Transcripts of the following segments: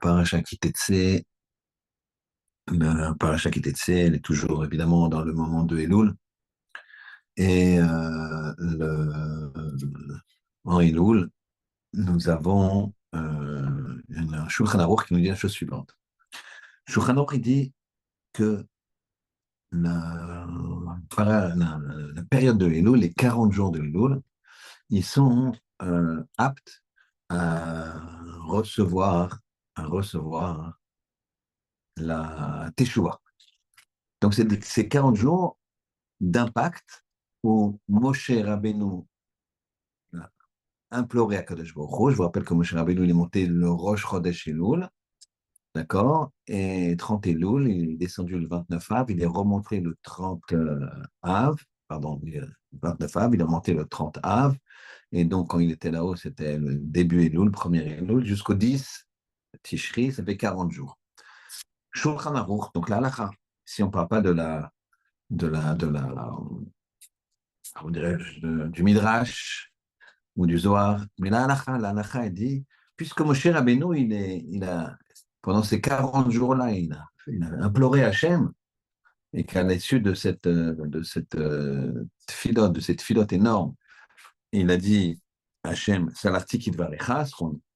Paracha Kitetse, la Paracha Kitetse, elle est toujours évidemment dans le moment de Elul. Et en Elul, nous avons un Shulchan Aruch qui nous dit la chose suivante. Shulchan Aruch il dit que la période de Elul, les 40 jours de Elul, ils sont aptes à recevoir, à recevoir la Teshuvah. Donc, c'est ces 40 jours d'impact où Moshe Rabbeinu a imploré à Kadosh Baruch Hu. Je vous rappelle que Moshe Rabbeinu il est monté le Rosh Chodesh Elul, d'accord? Et 30 Elul, il est descendu le 29 Av, il est remonté le 30 Av, pardon, le 29 Av, il est remonté le 30 Av. Et donc, quand il était là-haut, c'était le début Elul, le premier Elul, jusqu'au 10 Tishri, ça fait 40 jours. Shulchan Aruch, donc la halakha, si on ne parle pas de la, comment dirais-je, du Midrash ou du Zohar. Mais la halakha, elle dit, puisque Moshe Rabbeinu, pendant ces 40 jours-là, il a imploré Hachem, et qu'à l'issue de cette filote énorme, il a dit, Hachem, Salarti Kidvarecha,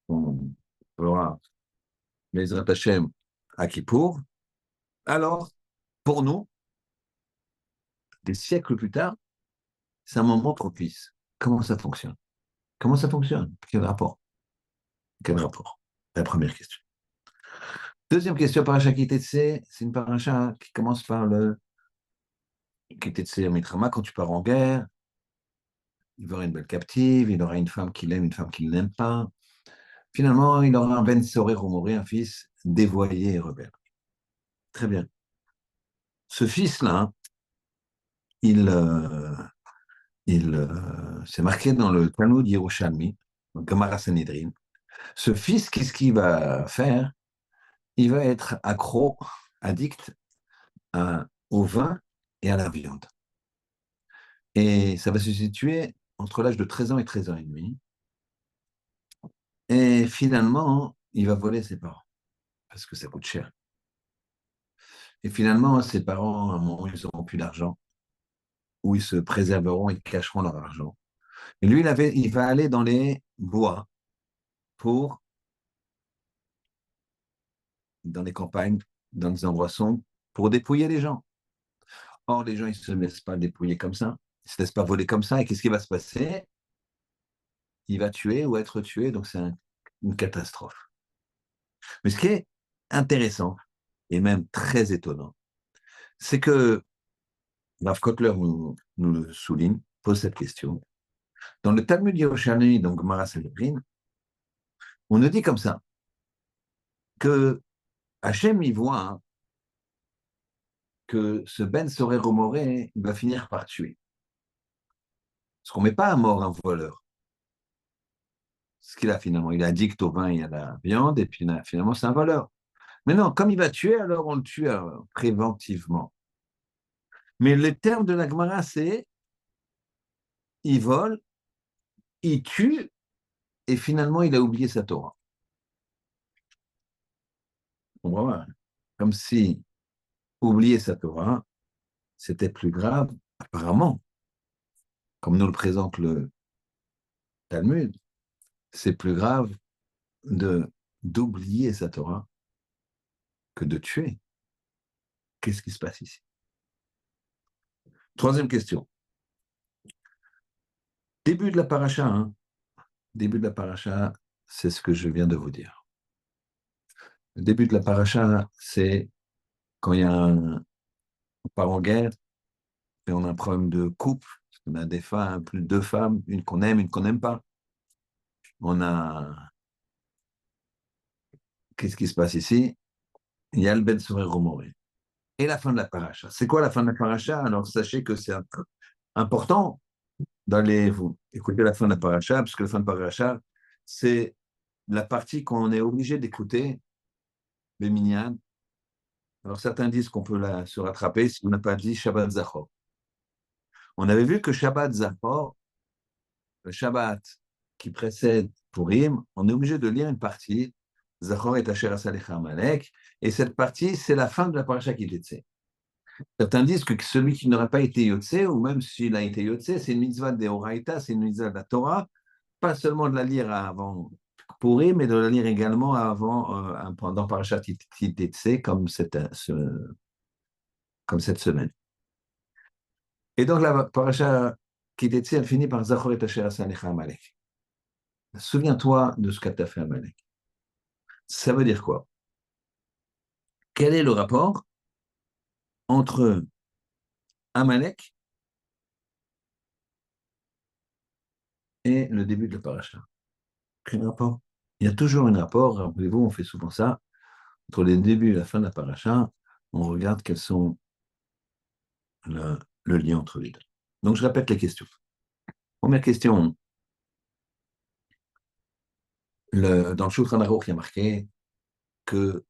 qu'on fera Bezrat Hachem à Kippour. Alors, pour nous, des siècles plus tard, c'est un moment propice. Comment ça fonctionne? Comment ça fonctionne? Quel rapport? Quel rapport? La première question. Deuxième question, paracha Kitetse, c'est une paracha qui commence par le Kitetse Mitrama, quand tu pars en guerre, il aura une belle captive, il aura une femme qu'il aime, une femme qu'il n'aime pas. Finalement, il aura un Ben Soré Romoré, un fils dévoyé et rebelle. Très bien. Ce fils-là, il, euh, c'est marqué dans le Talmud Yerushalmi, dans Gemara Sanhedrin. Ce fils, qu'est-ce qu'il va faire? Il va être accro, addict au vin et à la viande. Et ça va se situer entre l'âge de 13 ans et 13 ans et demi. Et finalement, il va voler ses parents, parce que ça coûte cher. Et finalement, ses parents, à un moment, ils n'auront plus d'argent, ou ils se préserveront, ils cacheront leur argent. Et lui, il va aller dans les bois, dans les campagnes, dans les endroits sombres, pour dépouiller les gens. Or, les gens, ils ne se laissent pas dépouiller comme ça, ils ne se laissent pas voler comme ça. Et qu'est-ce qui va se passer? Il va tuer ou être tué, donc c'est une catastrophe. Mais ce qui est intéressant, et même très étonnant, c'est que Rav Kotler nous le souligne, pose cette question. Dans le Talmud Yerushalmi, donc Gemara Sanhedrin, on nous dit comme ça, que Hachem y voit que ce Ben Soré Romoré va finir par tuer. Parce qu'on ne met pas à mort un voleur. Ce qu'il a finalement, il est addict au vin et à la viande, et puis finalement c'est un voleur. Mais non, comme il va tuer, alors on le tue préventivement. Mais le terme de la Gemara, c'est il vole, il tue, et finalement il a oublié sa Torah. On va voir. Comme si oublier sa Torah, c'était plus grave, apparemment, comme nous le présente le Talmud, c'est plus grave d'oublier sa Torah que de tuer. Qu'est-ce qui se passe ici? Troisième question. Début de la paracha, hein. Début de la paracha, c'est ce que je viens de vous dire. Le début de la paracha, c'est quand on part en guerre et on a un problème de couple, on a des femmes, plus de deux femmes, une qu'on aime, une qu'on n'aime pas. On a. Qu'est-ce qui se passe ici? Il y a le Ben Soré Romoré. Et la fin de la paracha. C'est quoi la fin de la paracha? Alors sachez que c'est important d'aller vous écouter la fin de la paracha, parce que la fin de la paracha, c'est la partie qu'on est obligé d'écouter, les minyan. Alors certains disent qu'on peut se rattraper si on n'a pas dit Shabbat Zachor. On avait vu que Shabbat Zachor, le Shabbat qui précède Purim, on est obligé de lire une partie Zachor et Asher Asalecha Amalek. Et cette partie, c'est la fin de la paracha qui était. Certains disent que celui qui n'aurait pas été Yotse, ou même s'il a été Yotse, c'est une mitzvah de Horaïta, c'est une mitzvah de la Torah, pas seulement de la lire avant Pourri, mais de la lire également avant, pendant Parashat Kitetse, comme cette semaine. Et donc la paracha Kitetse, elle finit par Zachor et Asher Asalecha Amalek. Souviens-toi de ce qu'a fait Amalek. Ça veut dire quoi? Quel est le rapport entre Amalek et le début de la paracha? Quel rapport? Il y a toujours un rapport, rappelez-vous, on fait souvent ça, entre le début et la fin de la paracha, on regarde quels sont le lien entre les deux. Donc je répète les questions. Première question, dans le Shulchan Aruch, il y a marqué que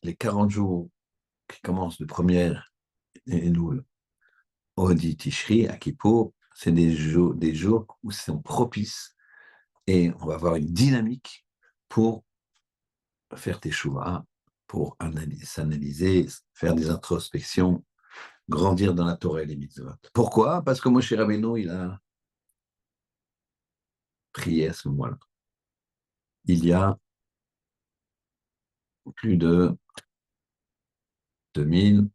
les 40 jours qui commencent de première Elul au dit Tishri, à Kippour, c'est des jours où c'est propices et on va avoir une dynamique pour faire tes chouvas, pour s'analyser, faire des introspections, grandir dans la Torah et les mitzvot. Pourquoi? Parce que Moshe Rabbeinu, il a prié à ce moment-là. Il y a plus de 2000,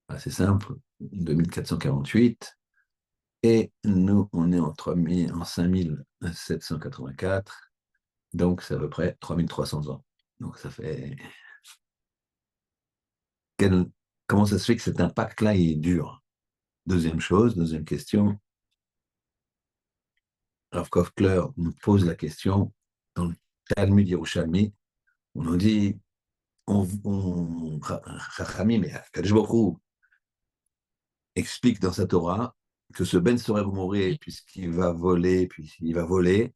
assez simple, 2448, et nous, on est en 5784, donc c'est à peu près 3300 ans. Donc ça fait... Comment ça se fait que cet impact-là est dur? Deuxième question, Rav Koftler nous pose la question dans le Talmud Yerushalmi, on nous dit, Chachamim et Akadosh Baruch Hu explique dans sa Torah que ce Ben Sorer Moré, puisqu'il va voler, puis il va voler,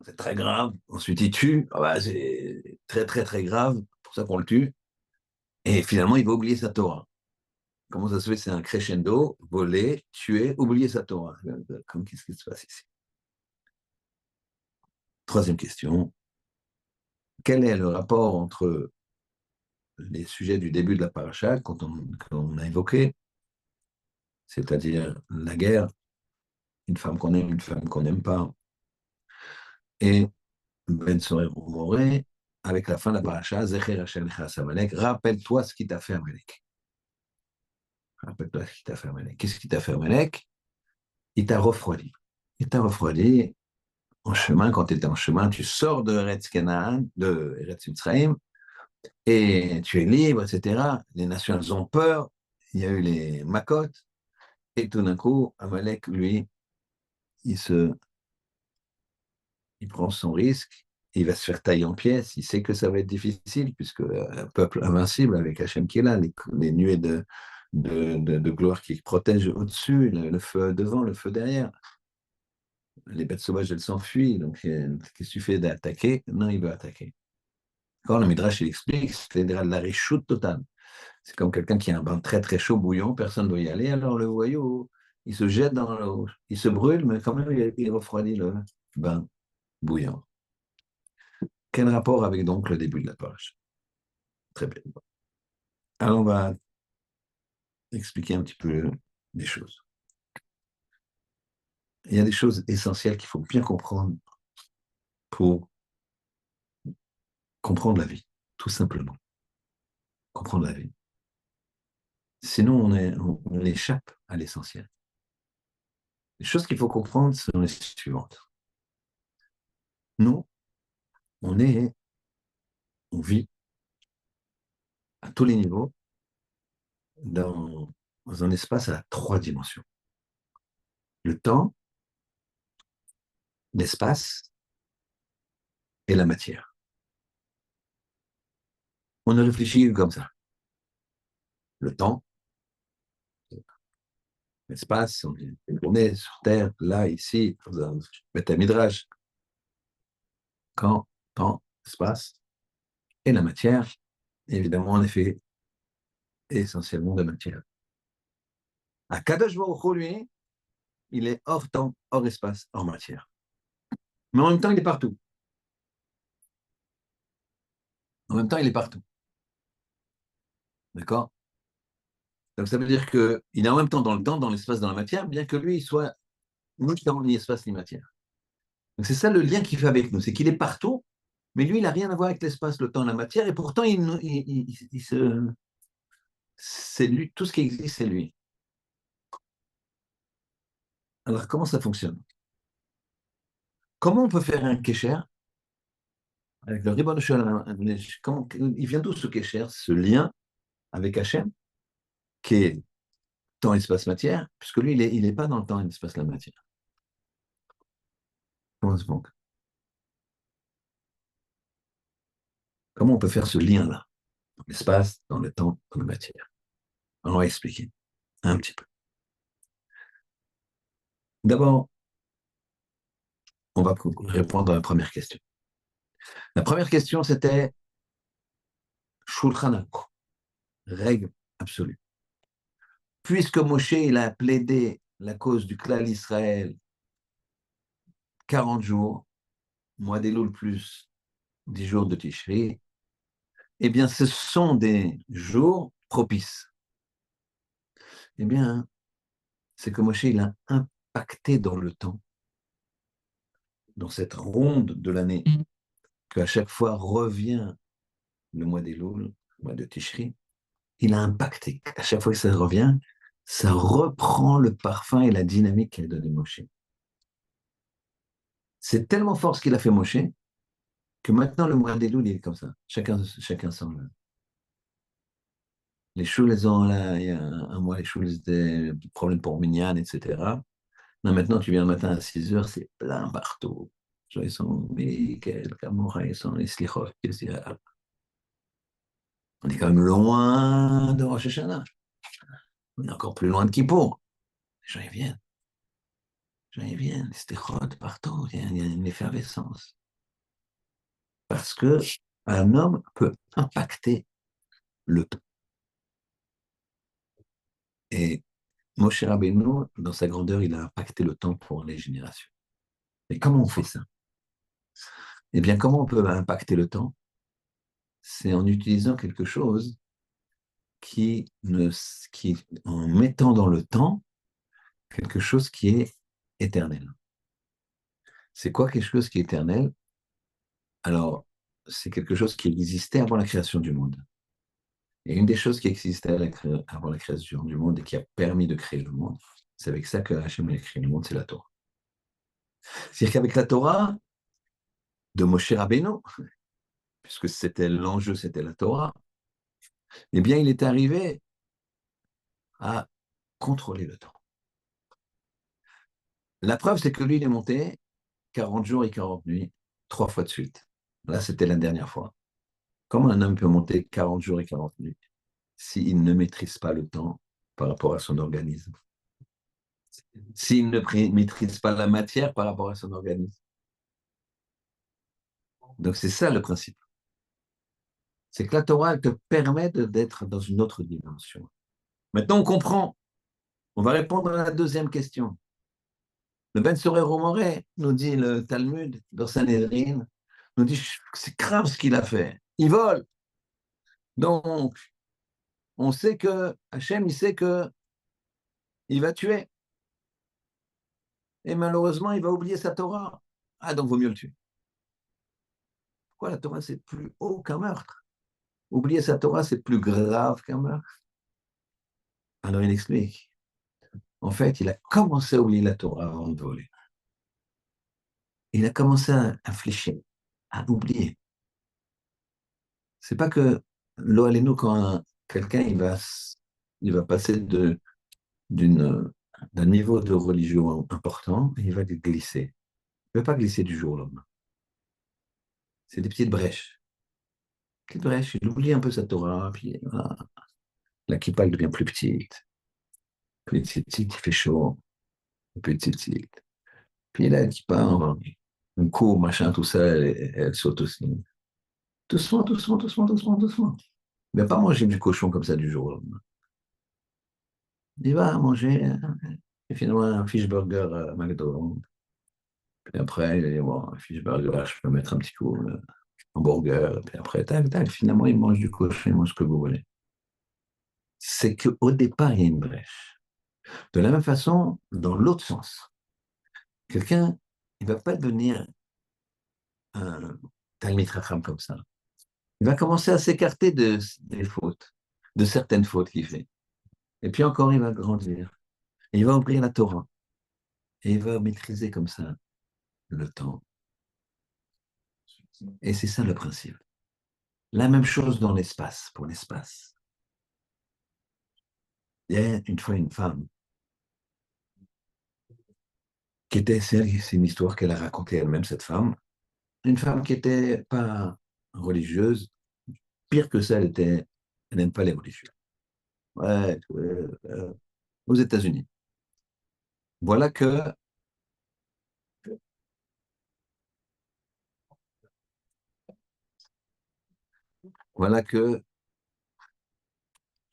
c'est très grave. Ensuite, il tue, c'est très, très, très grave, pour ça qu'on le tue. Et finalement, il va oublier sa Torah. Comment ça se fait? C'est un crescendo, voler, tuer, oublier sa Torah. Qu'est-ce qui se passe ici? Troisième question. Quel est le rapport entre les sujets du début de la paracha, qu'on a évoqué, c'est-à-dire la guerre, une femme qu'on aime, une femme qu'on n'aime pas, et Ben Sorer Moré, avec la fin de la paracha, Zecher Hashem Nechas Amalek, rappelle-toi ce qui t'a fait Amalek. Rappelle-toi ce qui t'a fait Amalek. Qu'est-ce qui t'a fait Amalek? Il t'a refroidi. Il t'a refroidi en chemin, quand tu étais en chemin, tu sors de Eretz Canaan, de Eretz Mitzrayim, et tu es libre, etc. Les nations, elles ont peur. Il y a eu les Makot, et tout d'un coup, Amalek, lui, il, se, il prend son risque, il va se faire tailler en pièces, il sait que ça va être difficile, puisque un peuple invincible avec Hachem qui est là, les nuées de gloire qui protègent au-dessus, le feu devant, le feu derrière. Les bêtes sauvages, elles s'enfuient, donc qu'est-ce que tu fais d'attaquer? Non, il veut attaquer. Quand le Midrash, il explique, c'est de la réchoute totale. C'est comme quelqu'un qui a un bain très très chaud, bouillant, personne ne doit y aller, alors le voyou, il se jette dans l'eau, il se brûle, mais quand même, il refroidit le bain bouillant. Quel rapport avec donc le début de la page? Très bien. Alors, on va expliquer un petit peu les choses. Il y a des choses essentielles qu'il faut bien comprendre pour comprendre la vie, tout simplement. Comprendre la vie. Sinon, on échappe à l'essentiel. Les choses qu'il faut comprendre sont les suivantes. Nous, on vit à tous les niveaux dans un espace à 3 dimensions. Le temps, l'espace et la matière. On a réfléchi comme ça. Le temps, l'espace, on est sur Terre, là, ici, dans un Beth Midrash. Quand, temps, espace et la matière, évidemment, on est fait essentiellement de matière. Akadosh Baruch Hu, lui, il est hors temps, hors espace, hors matière. Mais en même temps, il est partout. En même temps, il est partout. D'accord? Donc ça veut dire qu'il est en même temps dans le temps, dans l'espace, dans la matière, bien que lui, il soit ni temps, ni espace, ni matière. Donc c'est ça le lien qu'il fait avec nous, c'est qu'il est partout, mais lui, il n'a rien à voir avec l'espace, le temps, la matière, et pourtant, c'est lui, tout ce qui existe, c'est lui. Alors comment ça fonctionne? Comment on peut faire un kécher avec le Ribbon Shalom? Il vient d'où ce kécher, ce lien avec Hachem, qui est temps, espace, matière, puisque lui, il n'est pas dans le temps, l'espace, la matière. Comment se manque? Comment on peut faire ce lien-là, dans l'espace, dans le temps, dans la matière? On va expliquer un petit peu. D'abord, on va répondre à la première question. La première question, c'était Shulchan Aruch, règle absolue. Puisque Moshe, il a plaidé la cause du clan Israël 40 jours, mois d'Elul plus 10 jours de Tishri, eh bien, ce sont des jours propices. Eh bien, c'est que Moshe, il a impacté dans le temps, dans cette ronde de l'année, qu'à chaque fois revient le mois d'Elul, le mois de Tishri, il a impacté. À chaque fois que ça revient, ça reprend le parfum et la dynamique qu'a donné Moshe. C'est tellement fort ce qu'il a fait Moshe que maintenant le mois d'Elul, il est comme ça. Chacun sent. Les choules, elles ont là, il y a un mois, les choules, c'était des problèmes pour Minyan, etc. Non, maintenant, tu viens le matin à 6 heures, c'est plein partout. Ils sont Michael, Kamora, ils sont les Slichot, on est quand même loin de Rosh Hashanah. On est encore plus loin de Kippour. Les gens, ils viennent, les Slichot, partout. Il y a une effervescence. Parce que un homme peut impacter le temps. Et Moshe Rabbeinu, dans sa grandeur, il a impacté le temps pour les générations. Et comment on fait ça? Eh bien, comment on peut impacter le temps? C'est en utilisant quelque chose en mettant dans le temps quelque chose qui est éternel. C'est quoi quelque chose qui est éternel? Alors, c'est quelque chose qui existait avant la création du monde. Et une des choses qui existait avant la création du monde et qui a permis de créer le monde, c'est avec ça que Hachem a créé le monde, c'est la Torah. C'est-à-dire qu'avec la Torah de Moshe Rabbeinu, puisque c'était l'enjeu, c'était la Torah, eh bien, il est arrivé à contrôler le temps. La preuve, c'est que lui, il est monté 40 jours et 40 nuits, 3 fois de suite. Là, c'était la dernière fois. Comment un homme peut monter 40 jours et 40 nuits s'il ne maîtrise pas le temps par rapport à son organisme? S'il ne maîtrise pas la matière par rapport à son organisme? Donc, c'est ça le principe. C'est que la Torah, elle te permet d'être dans une autre dimension. Maintenant, on comprend. On va répondre à la deuxième question. Le Ben Sorero Moré, nous dit le Talmud dans Sanhedrin, nous dit c'est grave ce qu'il a fait. Il vole. Donc, on sait que Hachem, il sait que il va tuer. Et malheureusement, il va oublier sa Torah. Ah, donc vaut mieux le tuer. Pourquoi la Torah, c'est plus haut qu'un meurtre? Oublier sa Torah, c'est plus grave qu'un meurtre. Alors il explique. En fait, il a commencé à oublier la Torah avant de voler. Il a commencé à fléchir, à oublier. C'est pas que l'eau nous quand quelqu'un il va passer d'un niveau de religion important, et il va glisser. Il ne va pas glisser du jour au lendemain. C'est des petites brèches. Petites brèches, il oublie un peu sa Torah, puis voilà, la kippa elle devient plus petite. Petit, il fait chaud. Petit. Puis là, la kippa, on court, machin, tout ça, elle saute aussi. Doucement, doucement, doucement, doucement, doucement. Il ne va pas manger du cochon comme ça du jour au lendemain. Il va manger et finalement un fish burger McDo. Puis après, il dit, bon, un fish burger, je peux mettre un petit coup. hamburger, et puis après, tac, tac, finalement, ils mangent du cochon, ils mangent ce que vous voulez. C'est qu'au départ, il y a une brèche. De la même façon, dans l'autre sens, quelqu'un, il ne va pas devenir un Talmid Chacham comme ça. Il va commencer à s'écarter des fautes, de certaines fautes qu'il fait. Et puis encore, il va grandir. Et il va ouvrir la Torah. Et il va maîtriser comme ça le temps. Et c'est ça le principe. La même chose dans l'espace, pour l'espace. Il y a une fois une femme qui était, c'est une histoire qu'elle a racontée elle-même, cette femme, une femme qui n'était pas religieuse, pire que ça, elle n'aime pas les religieux. Ouais, aux États-Unis. Voilà que, voilà que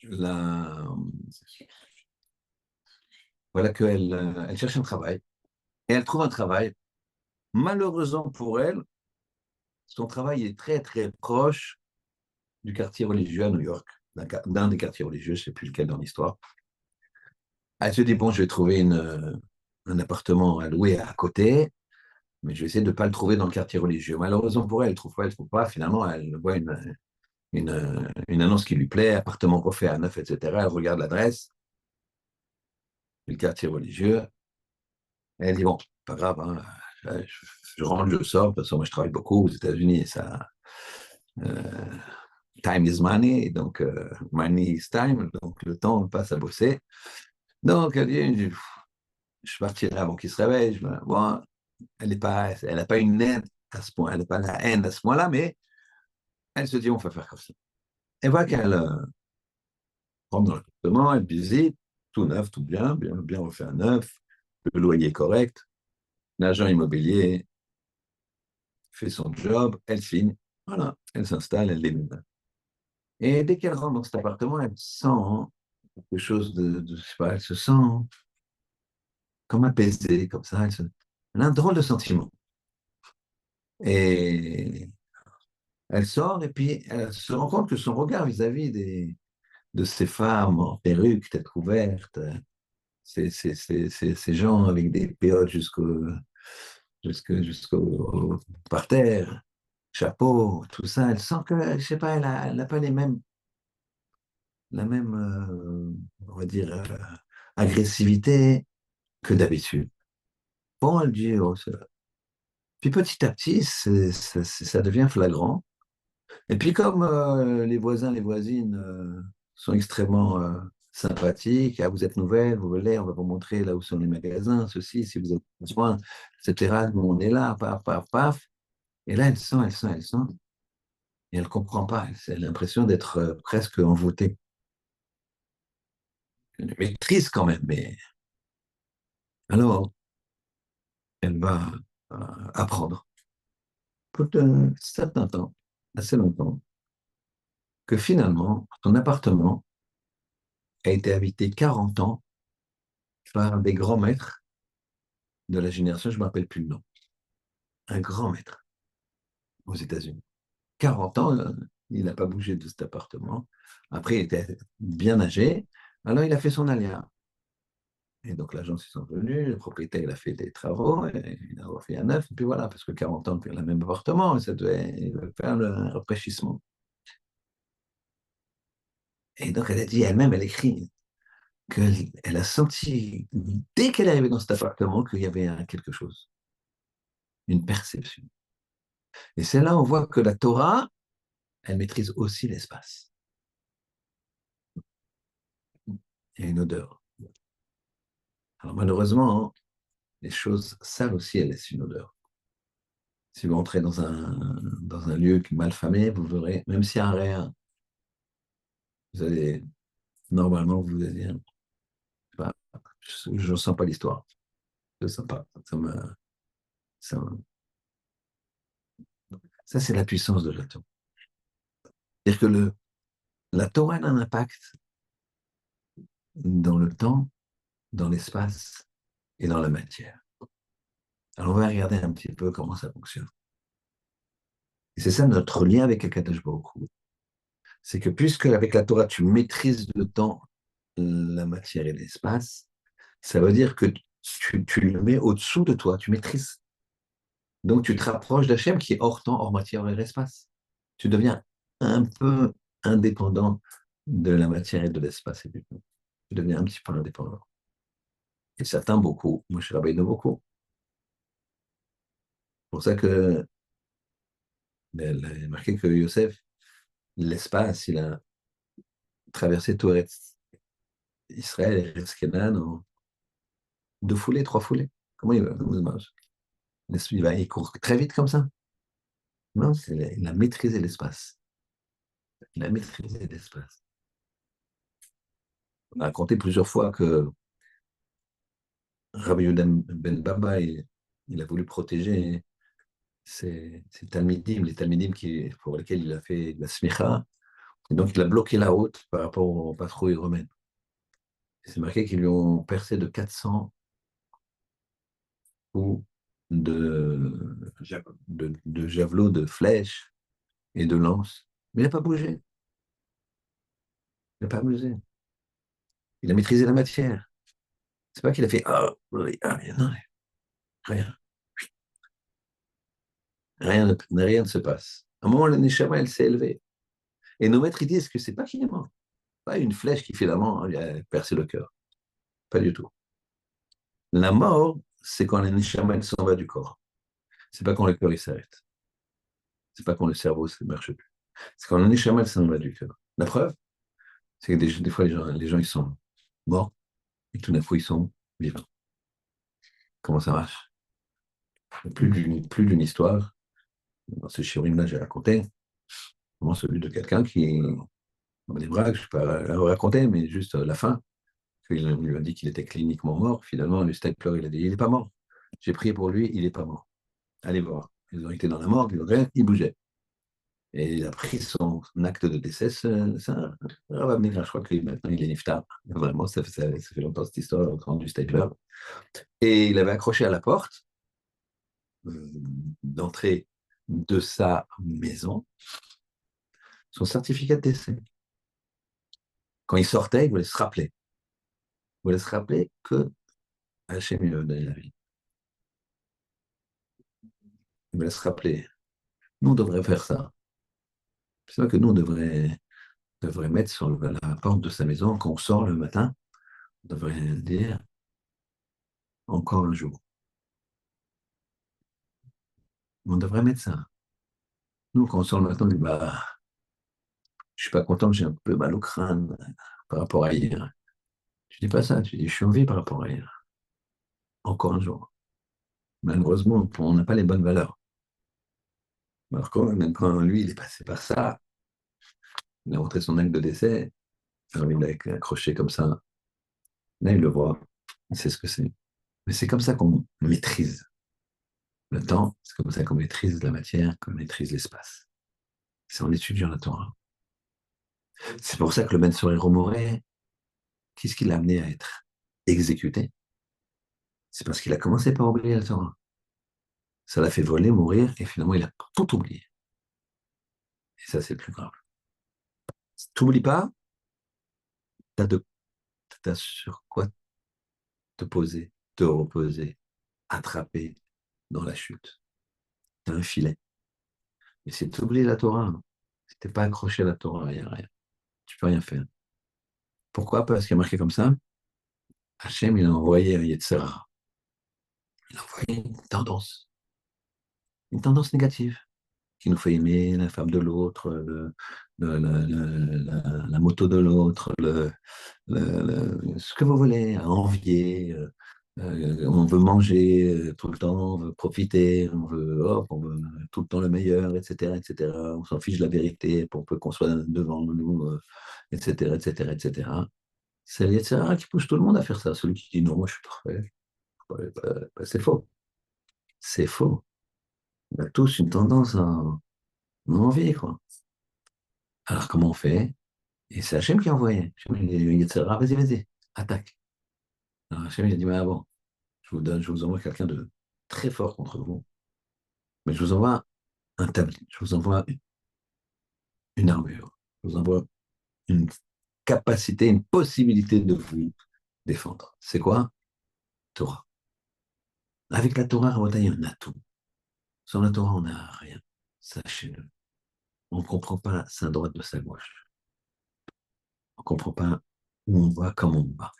la, voilà qu'elle elle cherche un travail et elle trouve un travail. Malheureusement pour elle, son travail est très très proche du quartier religieux à New York, d'un des quartiers religieux, je ne sais plus lequel dans l'histoire. Elle se dit, bon, je vais trouver un appartement à louer à côté, mais je vais essayer de ne pas le trouver dans le quartier religieux. Malheureusement pour elle, elle ne trouve pas. Finalement, elle voit une annonce qui lui plaît, appartement refait à neuf, etc. Elle regarde l'adresse, le quartier religieux, et elle dit, bon, pas grave, hein, je rentre, je sors, de toute façon, moi je travaille beaucoup aux États-Unis, et ça, euh, time is money, donc money is time, donc le temps on passe à bosser. Donc elle dit, je partirai avant qu'il se réveille, bon, elle n'a pas une haine à ce point, elle n'a pas la haine à ce point-là, mais elle se dit, on va faire comme ça. Elle voit qu'elle rentre dans l'appartement, elle visite, tout neuf, tout bien, bien, bien refait à neuf, le loyer est correct, l'agent immobilier fait son job, elle signe, voilà, elle s'installe, elle déménage. Et dès qu'elle rentre dans cet appartement, elle sent quelque chose je sais pas, elle se sent comme apaisée, comme ça, elle a un drôle de sentiment. Et elle sort et puis elle se rend compte que son regard vis-à-vis de ces femmes en perruque, tête couverte, ces gens avec des péotes jusqu'au parterre, chapeau, tout ça, elle sent que, je sais pas, elle n'a pas la même on va dire, agressivité que d'habitude. Bon, elle dit, oh, puis petit à petit, ça devient flagrant. Et puis comme les voisins, les voisines sont extrêmement sympathiques, ah, vous êtes nouvelles, vous voulez, on va vous montrer là où sont les magasins, ceci, si vous avez besoin, etc. Nous, on est là, paf, paf, paf. Et là, elle sent, et elle ne comprend pas. Elle a l'impression d'être presque envoûtée. Mais triste quand même. Mais alors, elle va apprendre, pour un certain temps, assez longtemps, que finalement, son appartement a été habité 40 ans par des grands maîtres de la génération, je ne me rappelle plus le nom, un grand maître aux États-Unis. 40 ans, il n'a pas bougé de cet appartement. Après, il était bien âgé. Alors, il a fait son alia. Et donc, l'agent s'y sont venus, le propriétaire, il a fait des travaux, et il a refait un neuf, et puis voilà, parce que 40 ans, puis le même appartement, ça devait faire un rafraîchissement. Et donc, elle a dit elle-même, elle écrit qu'elle a senti, dès qu'elle est arrivée dans cet appartement, qu'il y avait quelque chose, une perception. Et c'est là où on voit que la Torah, elle maîtrise aussi l'espace. Il y a une odeur. Alors malheureusement, hein, les choses sales aussi, elles laissent une odeur. Si vous entrez dans un lieu mal famé, vous verrez, même s'il n'y a rien, vous allez, normalement, vous allez dire, bah, je ne sens pas l'histoire. Je ne sens pas. Ça, ça c'est la puissance de la Torah. C'est-à-dire que la Torah a un impact dans le temps, dans l'espace et dans la matière. Alors on va regarder un petit peu comment ça fonctionne. Et c'est ça notre lien avec Akadosh Baruch Hu. C'est que puisque avec la Torah, tu maîtrises le temps, la matière et l'espace, ça veut dire que tu le mets au-dessous de toi, tu maîtrises. Donc tu te rapproches d'Hachem qui est hors temps, hors matière, hors espace. Tu deviens un peu indépendant de la matière et de l'espace et du temps. Tu deviens un petit peu indépendant. Et certains beaucoup. Moi, je suis Rabbeinu beaucoup. C'est pour ça que il est marqué que Yosef, l'espace, il a traversé tout Israël et Eretz Kenan en 2 foulées, 3 foulées. Comment il marche? Il court très vite comme ça. Non, il a maîtrisé l'espace. Il a maîtrisé l'espace. On a raconté plusieurs fois que Rabbi Yehuda ben Baba, il a voulu protéger ses talmidim, les talmidim pour lesquels il a fait de la smicha. Et donc, il a bloqué la route par rapport aux patrouilles romaines. C'est marqué qu'ils lui ont percé de 400 coups de javelot, de flèches et de lances. Mais il n'a pas bougé. Il n'a pas bougé. Il a maîtrisé la matière. C'est pas qu'il a fait ah, oui, ah, non, rien. Rien ne se passe. À un moment, la Neshama, elle s'est élevée. Et nos maîtres, ils disent que c'est pas qu'il est mort. Pas une flèche qui finalement lui a percé le cœur. Pas du tout. La mort, c'est quand la Neshama, elle s'en va du corps. C'est pas quand le cœur, il s'arrête. C'est pas quand le cerveau ne marche plus. C'est quand la Neshama, elle s'en va du cœur. La preuve, c'est que des fois, les gens, ils sont morts et tout d'un coup, ils sont vivants. Comment ça marche? Plus d'une histoire. Dans ce shiurim-là, j'ai raconté comment celui de quelqu'un qui, dans les braques, je ne vais pas la raconter, mais juste la fin. Il lui a dit qu'il était cliniquement mort. Finalement, le stapler, il a dit, il n'est pas mort. J'ai prié pour lui, il n'est pas mort. Allez voir. Ils ont été dans la morgue, il bougeait. Et il a pris son acte de décès, ça va venir, je crois que maintenant il est niftar. Vraiment, ça fait longtemps cette histoire, du stapler. Et il avait accroché à la porte d'entrée de sa maison son certificat de décès. Quand il sortait, il voulait se rappeler. Il voulait se rappeler que Hachem lui avait donné la vie. Il voulait se rappeler. Nous, on devrait faire ça. C'est vrai que nous, on devrait mettre sur la porte de sa maison, quand on sort le matin, on devrait dire encore un jour. On devrait mettre ça. Nous, quand on sort le matin, on dit bah, je suis pas content, j'ai un peu mal au crâne par rapport à hier. Tu dis pas ça, tu dis je suis en vie par rapport à hier. Encore un jour. Malheureusement, on n'a pas les bonnes valeurs. Alors, même quand lui, il est passé par ça, il a montré son acte de décès, alors il a accroché comme ça. Là, il le voit, il sait ce que c'est. Mais c'est comme ça qu'on maîtrise le temps, c'est comme ça qu'on maîtrise la matière, qu'on maîtrise l'espace. C'est en étudiant la Torah. C'est pour ça que le Ben Sorer Moré, qu'est-ce qui l'a amené à être exécuté? C'est parce qu'il a commencé par oublier la Torah. Ça l'a fait voler, mourir, et finalement, il a tout oublié. Et ça, c'est le plus grave. Si tu n'oublies pas, t'as sur quoi te poser, te reposer, attraper dans la chute. T'as un filet. Mais si tu oublies la Torah, si t'es pas accroché à la Torah, il n'y a rien. Tu peux rien faire. Pourquoi? Parce qu'il y a marqué comme ça, Hachem, il a envoyé un Yetzirah. Il a envoyé une tendance négative, qui nous fait aimer la femme de l'autre, la moto de l'autre, ce que vous voulez, à envier. On veut manger tout le temps, on veut profiter, on veut tout le temps le meilleur, etc., etc. On s'en fiche de la vérité pour peu qu'on soit devant nous, etc., etc., etc. C'est le Yetzirah qui pousse tout le monde à faire ça. Celui qui dit non, moi je suis parfait, c'est faux. C'est faux. On a tous une tendance à envier, quoi. Alors comment on fait? Et c'est Hachem qui a envoyé. Hachem, il dit, Yetzirah, vas-y, attaque. Alors Hachem, il a dit, mais bon, je vous envoie quelqu'un de très fort contre vous, mais je vous envoie un tablier, je vous envoie une armure, je vous envoie une capacité, une possibilité de vous défendre. C'est quoi? Torah. Avec la Torah, Rabotai, on a tout. Sans la Torah, on n'a rien. Sachez-le. On ne comprend pas sa droite de sa gauche. On ne comprend pas où on va, comment on va.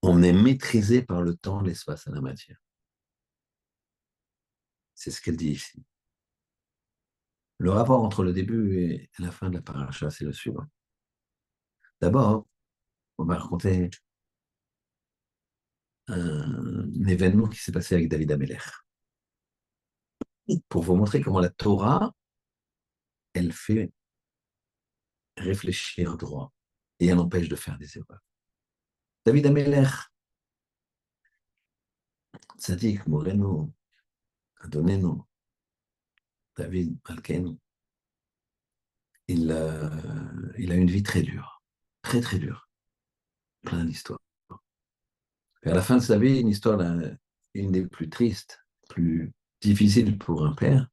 On est maîtrisé par le temps, l'espace et la matière. C'est ce qu'elle dit ici. Le rapport entre le début et la fin de la paracha, c'est le suivant. D'abord, on va raconter un événement qui s'est passé avec David Amelech. Pour vous montrer comment la Torah, elle fait réfléchir droit et elle empêche de faire des erreurs. David Amelech, Tzadik, Moreno, Adonenu, David Malken, il a une vie très dure, très très dure, plein d'histoires. Et à la fin de sa vie, une histoire, une des plus tristes, plus difficiles pour un père,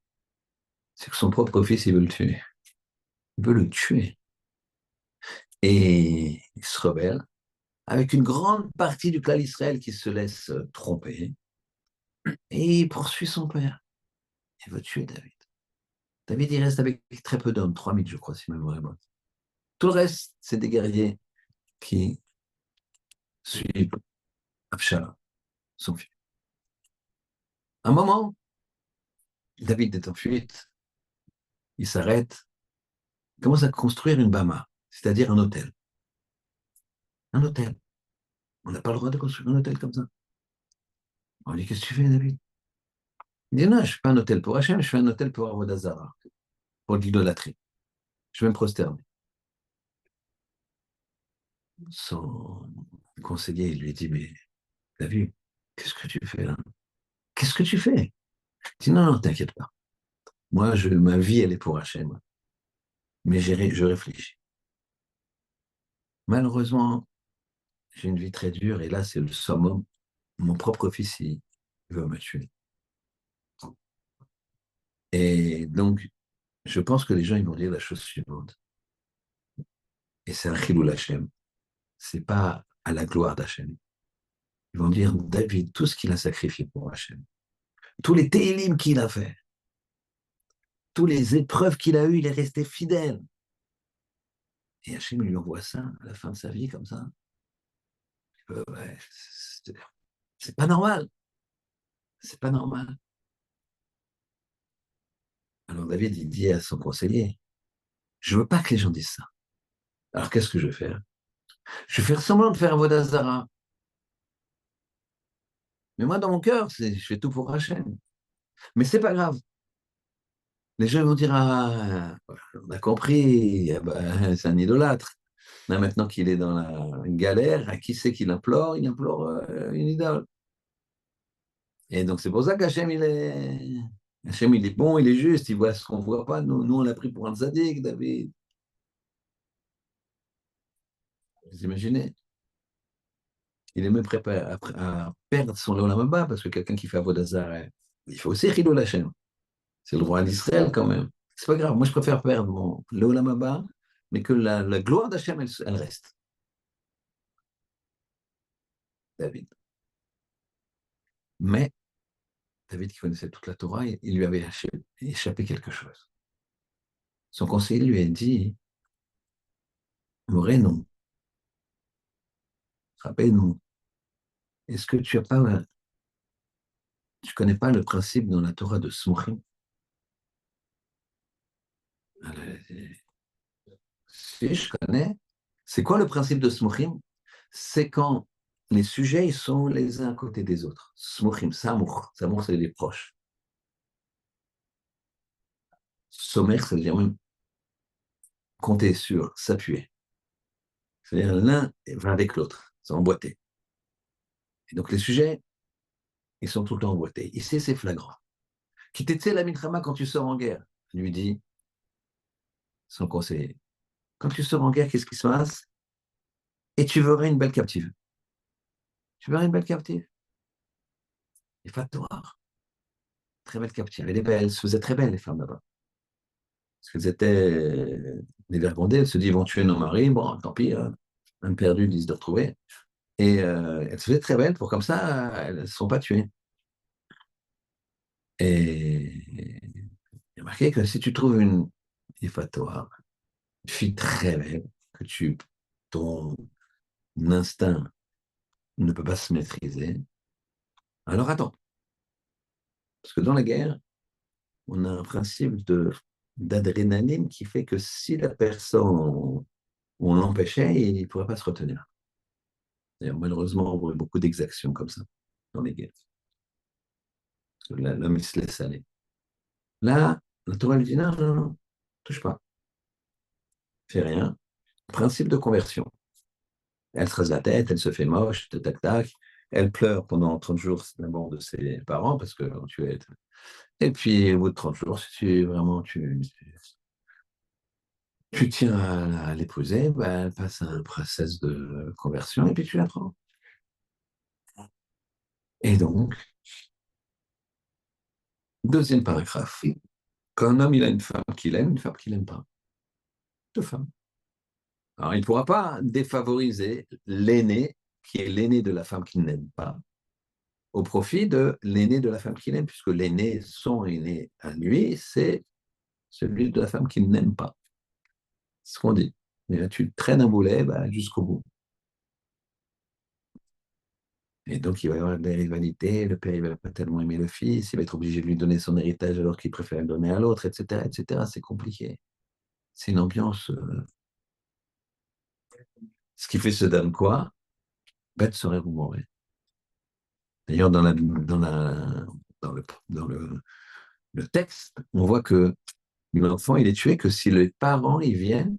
c'est que son propre fils, il veut le tuer. Il veut le tuer. Et il se rebelle, avec une grande partie du clan Israël qui se laisse tromper, et il poursuit son père. Il veut tuer David. David, il reste avec très peu d'hommes, 3000, je crois, si même vraiment. Tout le reste, c'est des guerriers qui suivent Absalom, son fils. À un moment, David est en fuite, il s'arrête, il commence à construire une bama, c'est-à-dire un hôtel. Un hôtel. On n'a pas le droit de construire un hôtel comme ça. On lui dit, qu'est-ce que tu fais, David? Il dit, non, je ne fais pas un hôtel pour Hachem, je fais un hôtel pour Avodazara, pour l'idolâtrie. Je vais me prosterner. Son conseiller, il lui dit, mais David, qu'est-ce que tu fais là? Qu'est-ce que tu fais? Il dit, non, non, t'inquiète pas. Moi, ma vie, elle est pour Hachem. Mais je réfléchis. Malheureusement, j'ai une vie très dure et là, c'est le summum. Mon propre fils, il veut me tuer. Et donc, je pense que les gens, ils vont dire la chose suivante. Et c'est un chilul Hachem. C'est pas à la gloire d'Hachem. Ils vont dire, David, tout ce qu'il a sacrifié pour Hachem, tous les télim qu'il a fait, toutes les épreuves qu'il a eues, il est resté fidèle. Et Hachem lui envoie ça à la fin de sa vie, comme ça. Ouais, c'est pas normal. C'est pas normal. Alors David, il dit à son conseiller, je veux pas que les gens disent ça. Alors qu'est-ce que je vais faire? Je vais faire semblant de faire un Vodazara. Mais moi, dans mon cœur, je fais tout pour Hachem. Mais c'est pas grave. Les gens vont dire, ah, on a compris, ah ben, c'est un idolâtre. Là, maintenant qu'il est dans la galère, à qui c'est qu'il implore? Il implore une idole. Et donc, c'est pour ça qu'Hachem, Hachem, il est bon, il est juste, il voit ce qu'on ne voit pas. Nous, on l'a pris pour un tzaddik, David. Vous imaginez? Il est même prêt à perdre son Olam Haba, parce que quelqu'un qui fait Avodazar, il faut aussi Chilul Hashem. C'est le roi d'Israël quand même. C'est pas grave, moi je préfère perdre mon Olam Haba, mais que la gloire d'Hachem, elle reste. David. Mais David, qui connaissait toute la Torah, il lui avait échappé quelque chose. Son conseiller lui a dit, Moreno, rappelle-nous, est-ce que tu connais pas le principe dans la Torah de Smuchim? Si, je connais. C'est quoi le principe de Smuchim? C'est quand les sujets ils sont les uns à côté des autres. Smuchim, Samour. Samour, c'est les proches. Sommer, ça veut dire même compter sur, s'appuyer. C'est-à-dire l'un va avec l'autre, c'est emboîté. Et donc les sujets, ils sont tout le temps emboîtés. Ici, c'est flagrant. Qui t'était la miltrama quand tu sors en guerre? Lui dit son conseiller. Quand tu sors en guerre, qu'est-ce qui se passe? Et tu verras une belle captive. Tu verras une belle captive. Et Fatouar, très belle captive. Elle est belle, elle se faisait très belle, les femmes là-bas. parce qu'elles étaient dévergondées. Elles se disent, ils vont tuer nos maris. Bon, tant pis, hein. Un perdu, disent de retrouver. Et elles se faisaient très belles pour comme ça, elles ne sont pas tuées. Et il y a marqué que si tu trouves une Ifatoire, une fille très belle, que ton instinct ne peut pas se maîtriser, alors attends. Parce que dans la guerre, on a un principe d'adrénaline qui fait que si la personne, on l'empêchait, il ne pourrait pas se retenir. D'ailleurs, malheureusement, on voit beaucoup d'exactions comme ça dans les guerres. Parce que l'homme, il se laisse aller. Là, la Torah lui dit non, non, non, touche pas, fais rien. Principe de conversion. Elle se rase la tête, elle se fait moche, tac, tac, tac. Elle pleure pendant 30 jours, c'est la mort de ses parents, parce que tu es. Et puis, au bout de 30 jours, si vraiment tu tiens à l'épouser, bah, elle passe un process de conversion et puis tu la prends. Et donc, deuxième paragraphe. Quand un homme il a une femme qu'il n'aime pas. Deux femmes. Alors, il ne pourra pas défavoriser l'aîné, qui est l'aîné de la femme qu'il n'aime pas, au profit de l'aîné de la femme qu'il aime, puisque l'aîné, son aîné à lui, c'est celui de la femme qu'il n'aime pas. C'est ce qu'on dit. Mais là, tu traînes un boulet bah, jusqu'au bout. Et donc, il va y avoir des rivalités, le père, il va pas tellement aimer le fils, il va être obligé de lui donner son héritage alors qu'il préfère le donner à l'autre, etc., etc. C'est compliqué. C'est une ambiance. Ce qui fait se donne quoi? Bête serait vous mourrez. D'ailleurs, dans le texte, on voit que l'enfant, il est tué que si les parents, ils viennent,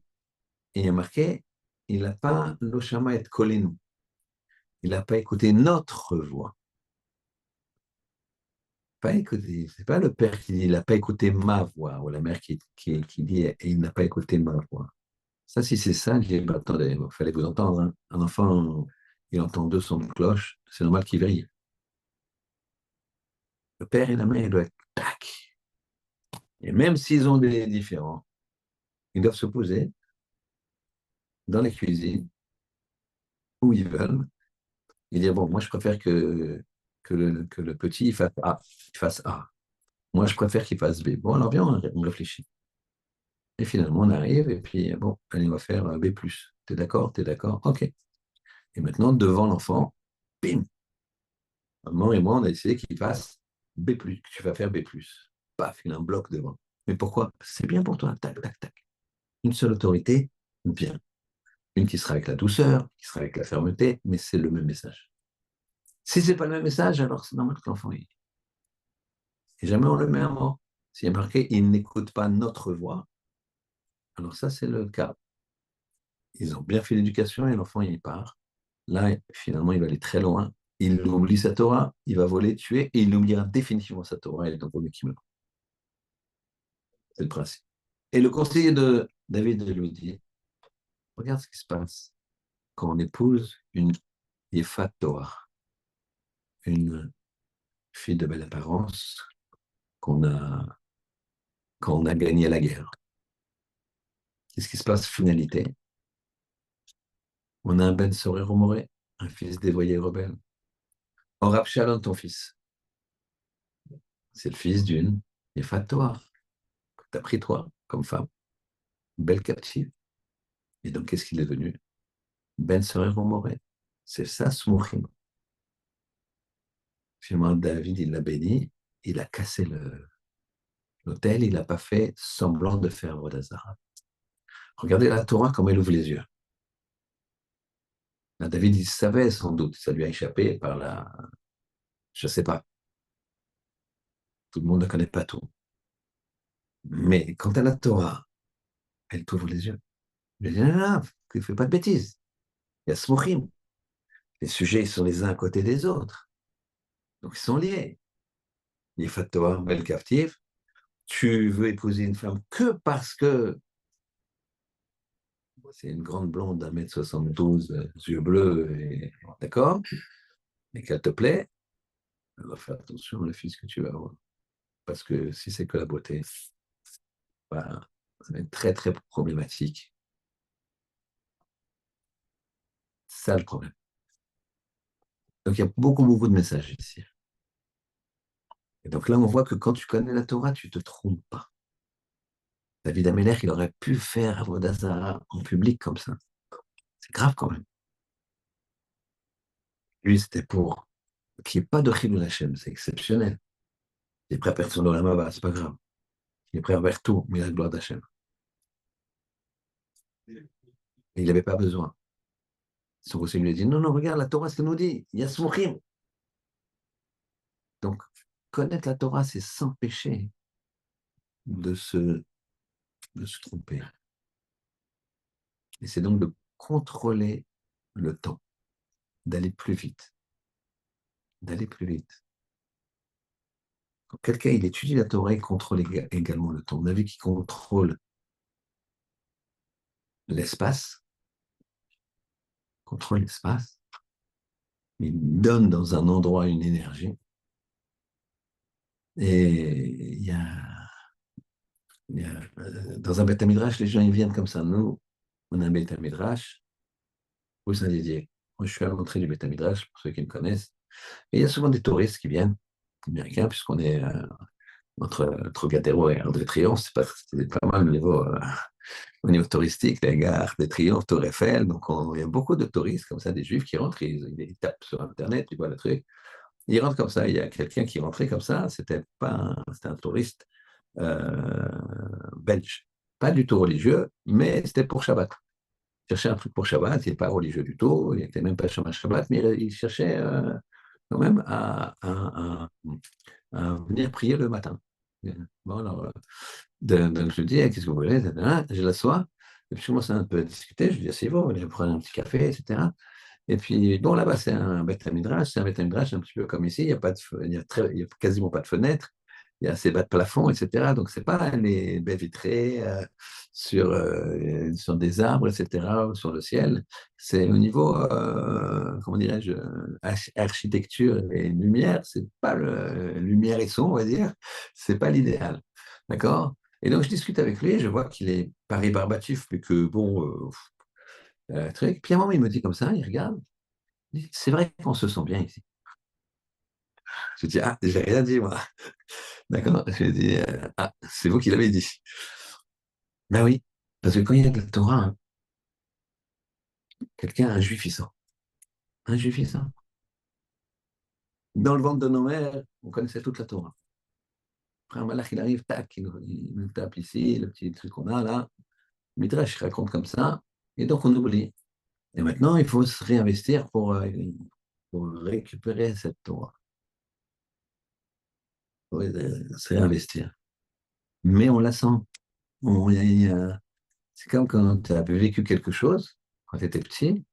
et il y a marqué, il n'a pas l'oshama et kolinu. Il n'a pas écouté notre voix. Pas écouté. C'est pas le père qui dit, il n'a pas écouté ma voix, ou la mère qui dit, et il n'a pas écouté ma voix. Ça, si c'est ça, je dis, bah, attendez, il fallait vous entendre. Hein. Un enfant, il entend deux sons de cloche, c'est normal qu'il vrille. Le père et la mère, ils doivent être tac. Et même s'ils ont des différends, ils doivent se poser dans la cuisine, où ils veulent, et dire, bon, moi, je préfère que le petit il fasse A. Il fasse A. Moi, je préfère qu'il fasse B. Bon, alors bien, on réfléchit. Et finalement, on arrive, et puis, bon, allez, on va faire B+. T'es d'accord? T'es d'accord? OK. Et maintenant, devant l'enfant, bim, maman et moi, on a décidé qu'il fasse B+, que tu vas faire B+. Paf, il a un bloc devant. Mais pourquoi? C'est bien pour toi. Tac, tac, tac. Une seule autorité, bien. Une qui sera avec la douceur, qui sera avec la fermeté, mais c'est le même message. Si c'est pas le même message, alors c'est normal que l'enfant y. Et jamais on le met à mort. S'il y a marqué, il n'écoute pas notre voix, alors ça, c'est le cas. Ils ont bien fait l'éducation et l'enfant, il part. Là, finalement, il va aller très loin. Il oublie sa Torah, il va voler, tuer, et il oubliera définitivement sa Torah et donc qui meurt. C'est le principe. Et le conseiller de David lui dit, regarde ce qui se passe quand on épouse une Yefat Torah, une fille de belle apparence qu'on a, quand on a gagné la guerre. Qu'est-ce qui se passe finalité? On a un Ben Sorer Moré, un fils dévoyé rebelle. Or, Abshalom, ton fils, c'est le fils d'une Yefat Torah, que tu as pris toi comme femme, belle captive. Et donc, qu'est-ce qu'il est devenu? Ben Sorer Moré. C'est ça, Smouchim. Finalement, David, il l'a béni, il a cassé l'autel, il n'a pas fait semblant de faire Vodazara. Regardez la Torah comme elle ouvre les yeux. Là, David, il savait sans doute, ça lui a échappé par la. Je ne sais pas, tout le monde ne connaît pas tout. Mais quand à la Torah, elle t'ouvre les yeux. Elle dit, non, non, ne fais pas de bêtises. Il y a Smouchim. Les sujets ils sont les uns à côté des autres. Donc, ils sont liés. Il faut Torah, belle captive. Tu veux épouser une femme que parce que c'est une grande blonde d'1,72 m, yeux bleus, d'accord, et qu'elle te plaît, alors fais attention à le fils que tu vas avoir. Parce que si c'est que la beauté, voilà. Ça va être très, très problématique. C'est ça le problème. Donc, il y a beaucoup, beaucoup de messages ici. Et donc là, on voit que quand tu connais la Torah, tu ne te trompes pas. David Ameller, il aurait pu faire Avodah Zarah en public comme ça. C'est grave quand même. Lui, c'était pour qu'il n'y ait pas de Chilul Hashem, c'est exceptionnel. Il est prêt à perdre son Olam Haba, c'est pas grave. Il est prêt à faire tout, mais la gloire d'Hachem. Et il n'avait pas besoin. Son conseiller lui a dit, non, non, regarde, la Torah, ce qu'elle nous dit, il y a Smouchim. Donc, connaître la Torah, c'est s'empêcher de se tromper. Et c'est donc de contrôler le temps, d'aller plus vite, d'aller plus vite. Quand quelqu'un, il étudie la Torah, il contrôle également le temps. On a vu qu'il contrôle l'espace, contrôle l'espace, il donne dans un endroit une énergie. Et dans un Beth Midrash, les gens ils viennent comme ça. Nous, on a un Beth Midrash au Saint-Didier. Moi, je suis à l'entrée du Beth Midrash, pour ceux qui me connaissent. Et il y a souvent des touristes qui viennent, américains, puisqu'on est entre Trocadéro et Arc de Triomphe. C'est pas mal au niveau touristique, les gares Arc de Triomphe, Tour Eiffel. Donc, il y a beaucoup de touristes comme ça, des juifs qui rentrent, ils tapent sur Internet, ils voient le truc. Ils rentrent comme ça. Il y a quelqu'un qui rentrait comme ça, c'était un touriste belge. Pas du tout religieux, mais c'était pour Shabbat. Il cherchait un truc pour Shabbat, il n'est pas religieux du tout, il n'était même pas Shabbat, mais il cherchait quand même à venir prier le matin. Bon, alors, donc je lui dis, qu'est-ce que vous voulez? Je l'assois, et puis je commence un peu à discuter, je lui dis, asseyez-vous, on va prendre un petit café, etc. Et puis, bon, là-bas, c'est un Beth Midrash, c'est un Beth Midrash un petit peu comme ici, il y a quasiment pas de fenêtre, il y a assez bas de plafond, etc. Donc, c'est pas les baies vitrées sur des arbres, etc., ou sur le ciel. C'est au niveau, comment dirais-je, architecture et lumière, c'est pas lumière et son, on va dire, c'est pas l'idéal. D'accord? Et donc, je discute avec lui, je vois qu'il est pas rébarbatif, mais que, bon, truc. Puis à un moment, il me dit comme ça, il regarde, il dit, c'est vrai qu'on se sent bien ici. Je dis, ah, j'ai rien dit, moi. D'accord? Je lui ai dit, ah, c'est vous qui l'avez dit. Ben oui, parce que quand il y a de la Torah, hein, quelqu'un, un juif, il sort. Un juif, il sort. Dans le ventre de nos mères, on connaissait toute la Torah. Après, un malach, il arrive, tac, il tape ici, le petit truc qu'on a là. Midrash raconte comme ça, et donc on oublie. Et maintenant, il faut se réinvestir pour récupérer cette Torah. Il faut se réinvestir. Mais on la sent. C'est comme quand tu as vécu quelque chose, quand tu étais petit,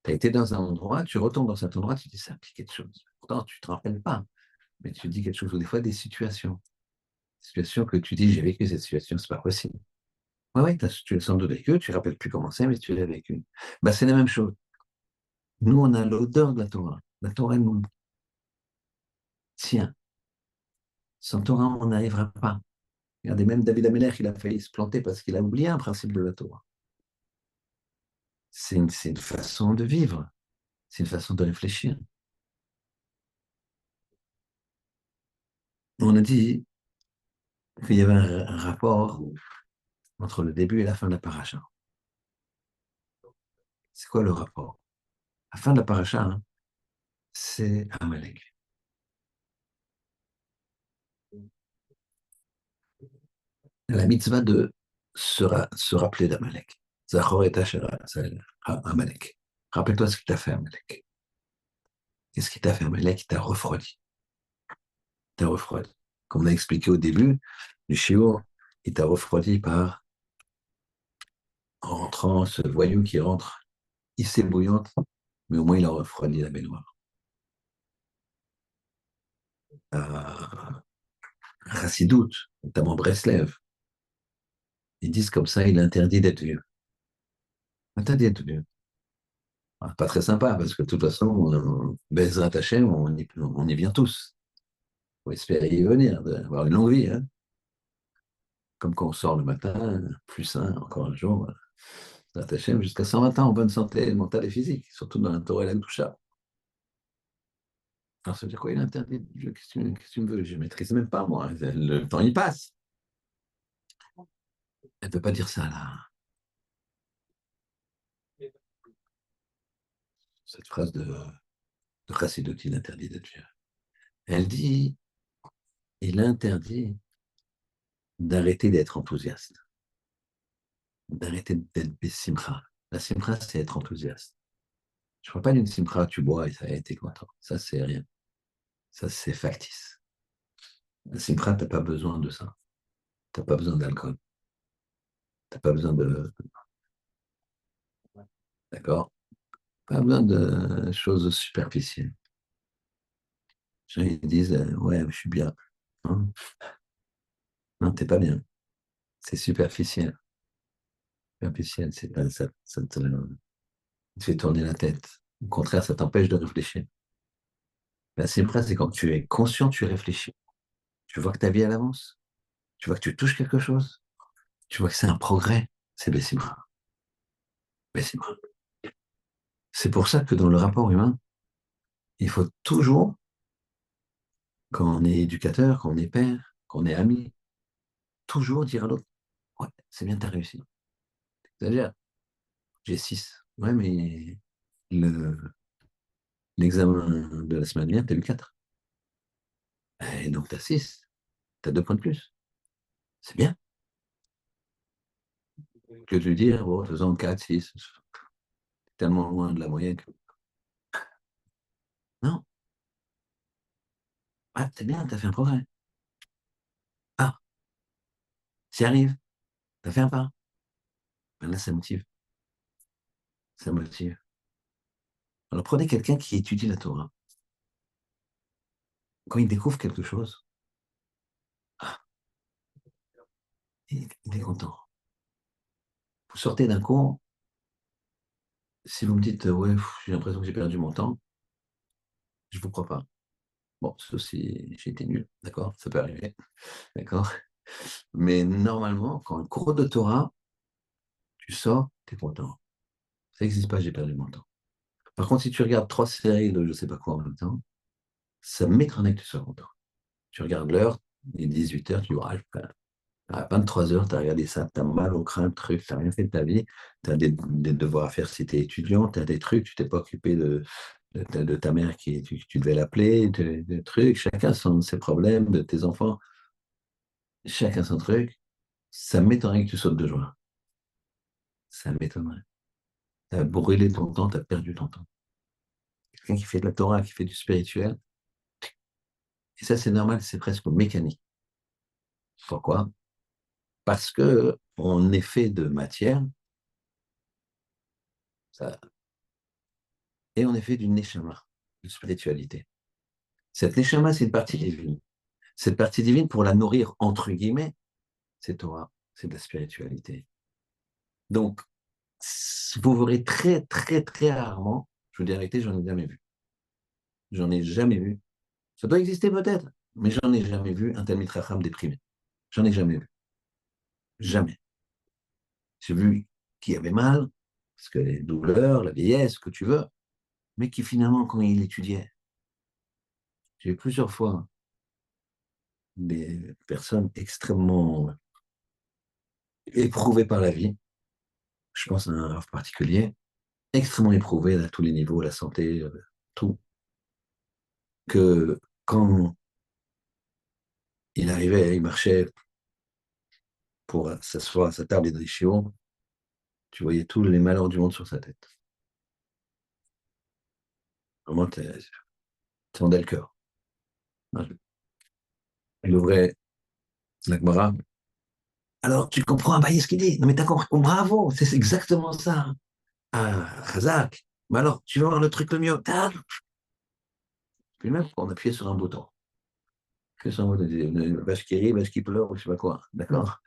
tu as été dans un endroit, tu retournes dans cet endroit, tu dis ça, puis quelque chose. Pourtant, tu ne te rappelles pas, mais tu dis quelque chose, ou des fois des situations. Situations que tu dis, j'ai vécu cette situation, c'est pas possible. Oui, oui, tu l'as sans doute vécu, tu ne rappelles plus comment c'est, mais tu l'as vécu. Ben, c'est la même chose. Nous, on a l'odeur de la Torah. La Torah nous tient. Sans Torah, on n'arrivera pas. Regardez, même David Ameller, il a failli se planter parce qu'il a oublié un principe de la Torah. C'est une façon de vivre, c'est une façon de réfléchir. On a dit qu'il y avait un rapport entre le début et la fin de la paracha. C'est quoi le rapport? La fin de la paracha, hein, c'est Amalek. La mitzvah de se rappeler d'Amalek. Zachor et Tachera, c'est Amalek. Rappelle-toi ce qu'il t'a fait, Amalek. Qu'est-ce qu'il t'a fait, Amalek? Il t'a refroidi. Il t'a refroidi. Comme on a expliqué au début du shiur, il t'a refroidi en rentrant, ce voyou qui rentre, il s'est bouillante, mais au moins il a refroidi la baignoire. Chassidoute, notamment Breslev, ils disent comme ça, il est interdit d'être vieux. Interdit d'être vieux. Ah, pas très sympa, parce que de toute façon, Bezrat Hachem, on y vient tous. Il faut espérer y venir, avoir une longue vie. Hein. comme quand on sort le matin, plus un, encore un jour, Hashem, jusqu'à 120 ans en bonne santé mentale et physique, surtout dans la Torah et la Gdusha. Alors ça veut dire quoi? Il est interdit de Dieu, qu'est-ce que tu me veux? Je ne maîtrise même pas, moi. Le temps, il passe. Elle ne peut pas dire ça, là. Cette phrase de Chassidut, il interdit de Dieu. Elle dit, il interdit d'arrêter d'être enthousiaste, d'arrêter d'être simcha. La simcha, c'est être enthousiaste. Je ne parle pas d'une simcha, tu bois et ça a été content. Ça, c'est rien. Ça, c'est factice. La simcha, tu n'as pas besoin de ça. Tu n'as pas besoin d'alcool. Tu n'as pas besoin de. D'accord? Pas besoin de choses superficielles. Les gens, ils disent, ouais, je suis bien. Hein. Non, t'es pas bien. C'est superficiel. Superficiel, c'est pas, ça te fait tourner la tête. Au contraire, ça t'empêche de réfléchir. La simcha, c'est quand tu es conscient, tu réfléchis. Tu vois que ta vie, elle avance. Tu vois que tu touches quelque chose. Tu vois que c'est un progrès. C'est Bessimra. Bessimra. C'est pour ça que dans le rapport humain, il faut toujours, quand on est éducateur, quand on est père, quand on est ami, toujours dire à l'autre, ouais, c'est bien, t'as réussi. C'est-à-dire, j'ai 6. Ouais, mais l'examen de la semaine dernière, t'as eu 4. Et donc, t'as 6. T'as 2 points de plus. C'est bien. Que de lui dire, bon, faisons 4, 6. Tellement loin de la moyenne que. Non. Ah, c'est bien, t'as fait un progrès. Ah, ça arrive. T'as fait un pas. Ben là, ça motive. Ça motive. Alors, prenez quelqu'un qui étudie la Torah. Quand il découvre quelque chose, ah, il est content. Vous sortez d'un cours, si vous me dites, ouais, j'ai l'impression que j'ai perdu mon temps, je ne vous crois pas. Bon, sauf si j'ai été nul, d'accord? Ça peut arriver, d'accord? Mais normalement, quand un cours de Torah, tu sors, tu es content. Ça n'existe pas, j'ai perdu mon temps. Par contre, si tu regardes 3 séries de je ne sais pas quoi en même temps, ça m'étonnerait que tu sois content. Tu regardes l'heure, il est 18 heures, tu dis, ah, à 23 heures, tu as regardé ça, tu as mal au crâne, truc, tu n'as rien fait de ta vie, tu as des devoirs à faire si tu es étudiant, tu as des trucs, tu t'es pas occupé de ta mère qui tu devais l'appeler, des trucs, chacun ses problèmes, de tes enfants, chacun son truc. Ça m'étonnerait que tu sautes de joie. Ça m'étonnerait. Tu as brûlé ton temps, tu as perdu ton temps. Quelqu'un qui fait de la Torah, qui fait du spirituel, et ça c'est normal, c'est presque mécanique. Pourquoi? Parce que on est fait de matière, ça, et on est fait d'une neshama, de spiritualité. Cette neshama, c'est une partie divine. Cette partie divine, pour la nourrir, entre guillemets, c'est Torah, c'est de la spiritualité. Donc, vous verrez très, très, très rarement, je vous dis la vérité, j'en ai jamais vu. J'en ai jamais vu. Ça doit exister peut-être, mais j'en ai jamais vu un Talmid Chacham déprimé. J'en ai jamais vu. Jamais. J'ai vu qui avait mal, parce que les douleurs, la vieillesse, ce que tu veux, mais qui finalement, quand il étudiait, j'ai eu plusieurs fois des personnes extrêmement éprouvées par la vie, je pense à un rêve particulier, extrêmement éprouvées à tous les niveaux, la santé, tout, que quand il arrivait, il marchait pour s'asseoir à sa table et d'Ichion, tu voyais tous les malheurs du monde sur sa tête. Vraiment, tendait le cœur. Il ouvrait la Gemara. Alors, tu comprends, bah, ce qu'il dit. Non, mais t'as compris. Oh, bravo, c'est exactement ça. Ah, Razak. Mais alors, tu vas voir le truc le mieux. Tac. Puis même, on appuyait sur un bouton. Que sur un bouton, une vache qui rit, vache qui pleure, ou je sais pas quoi. D'accord?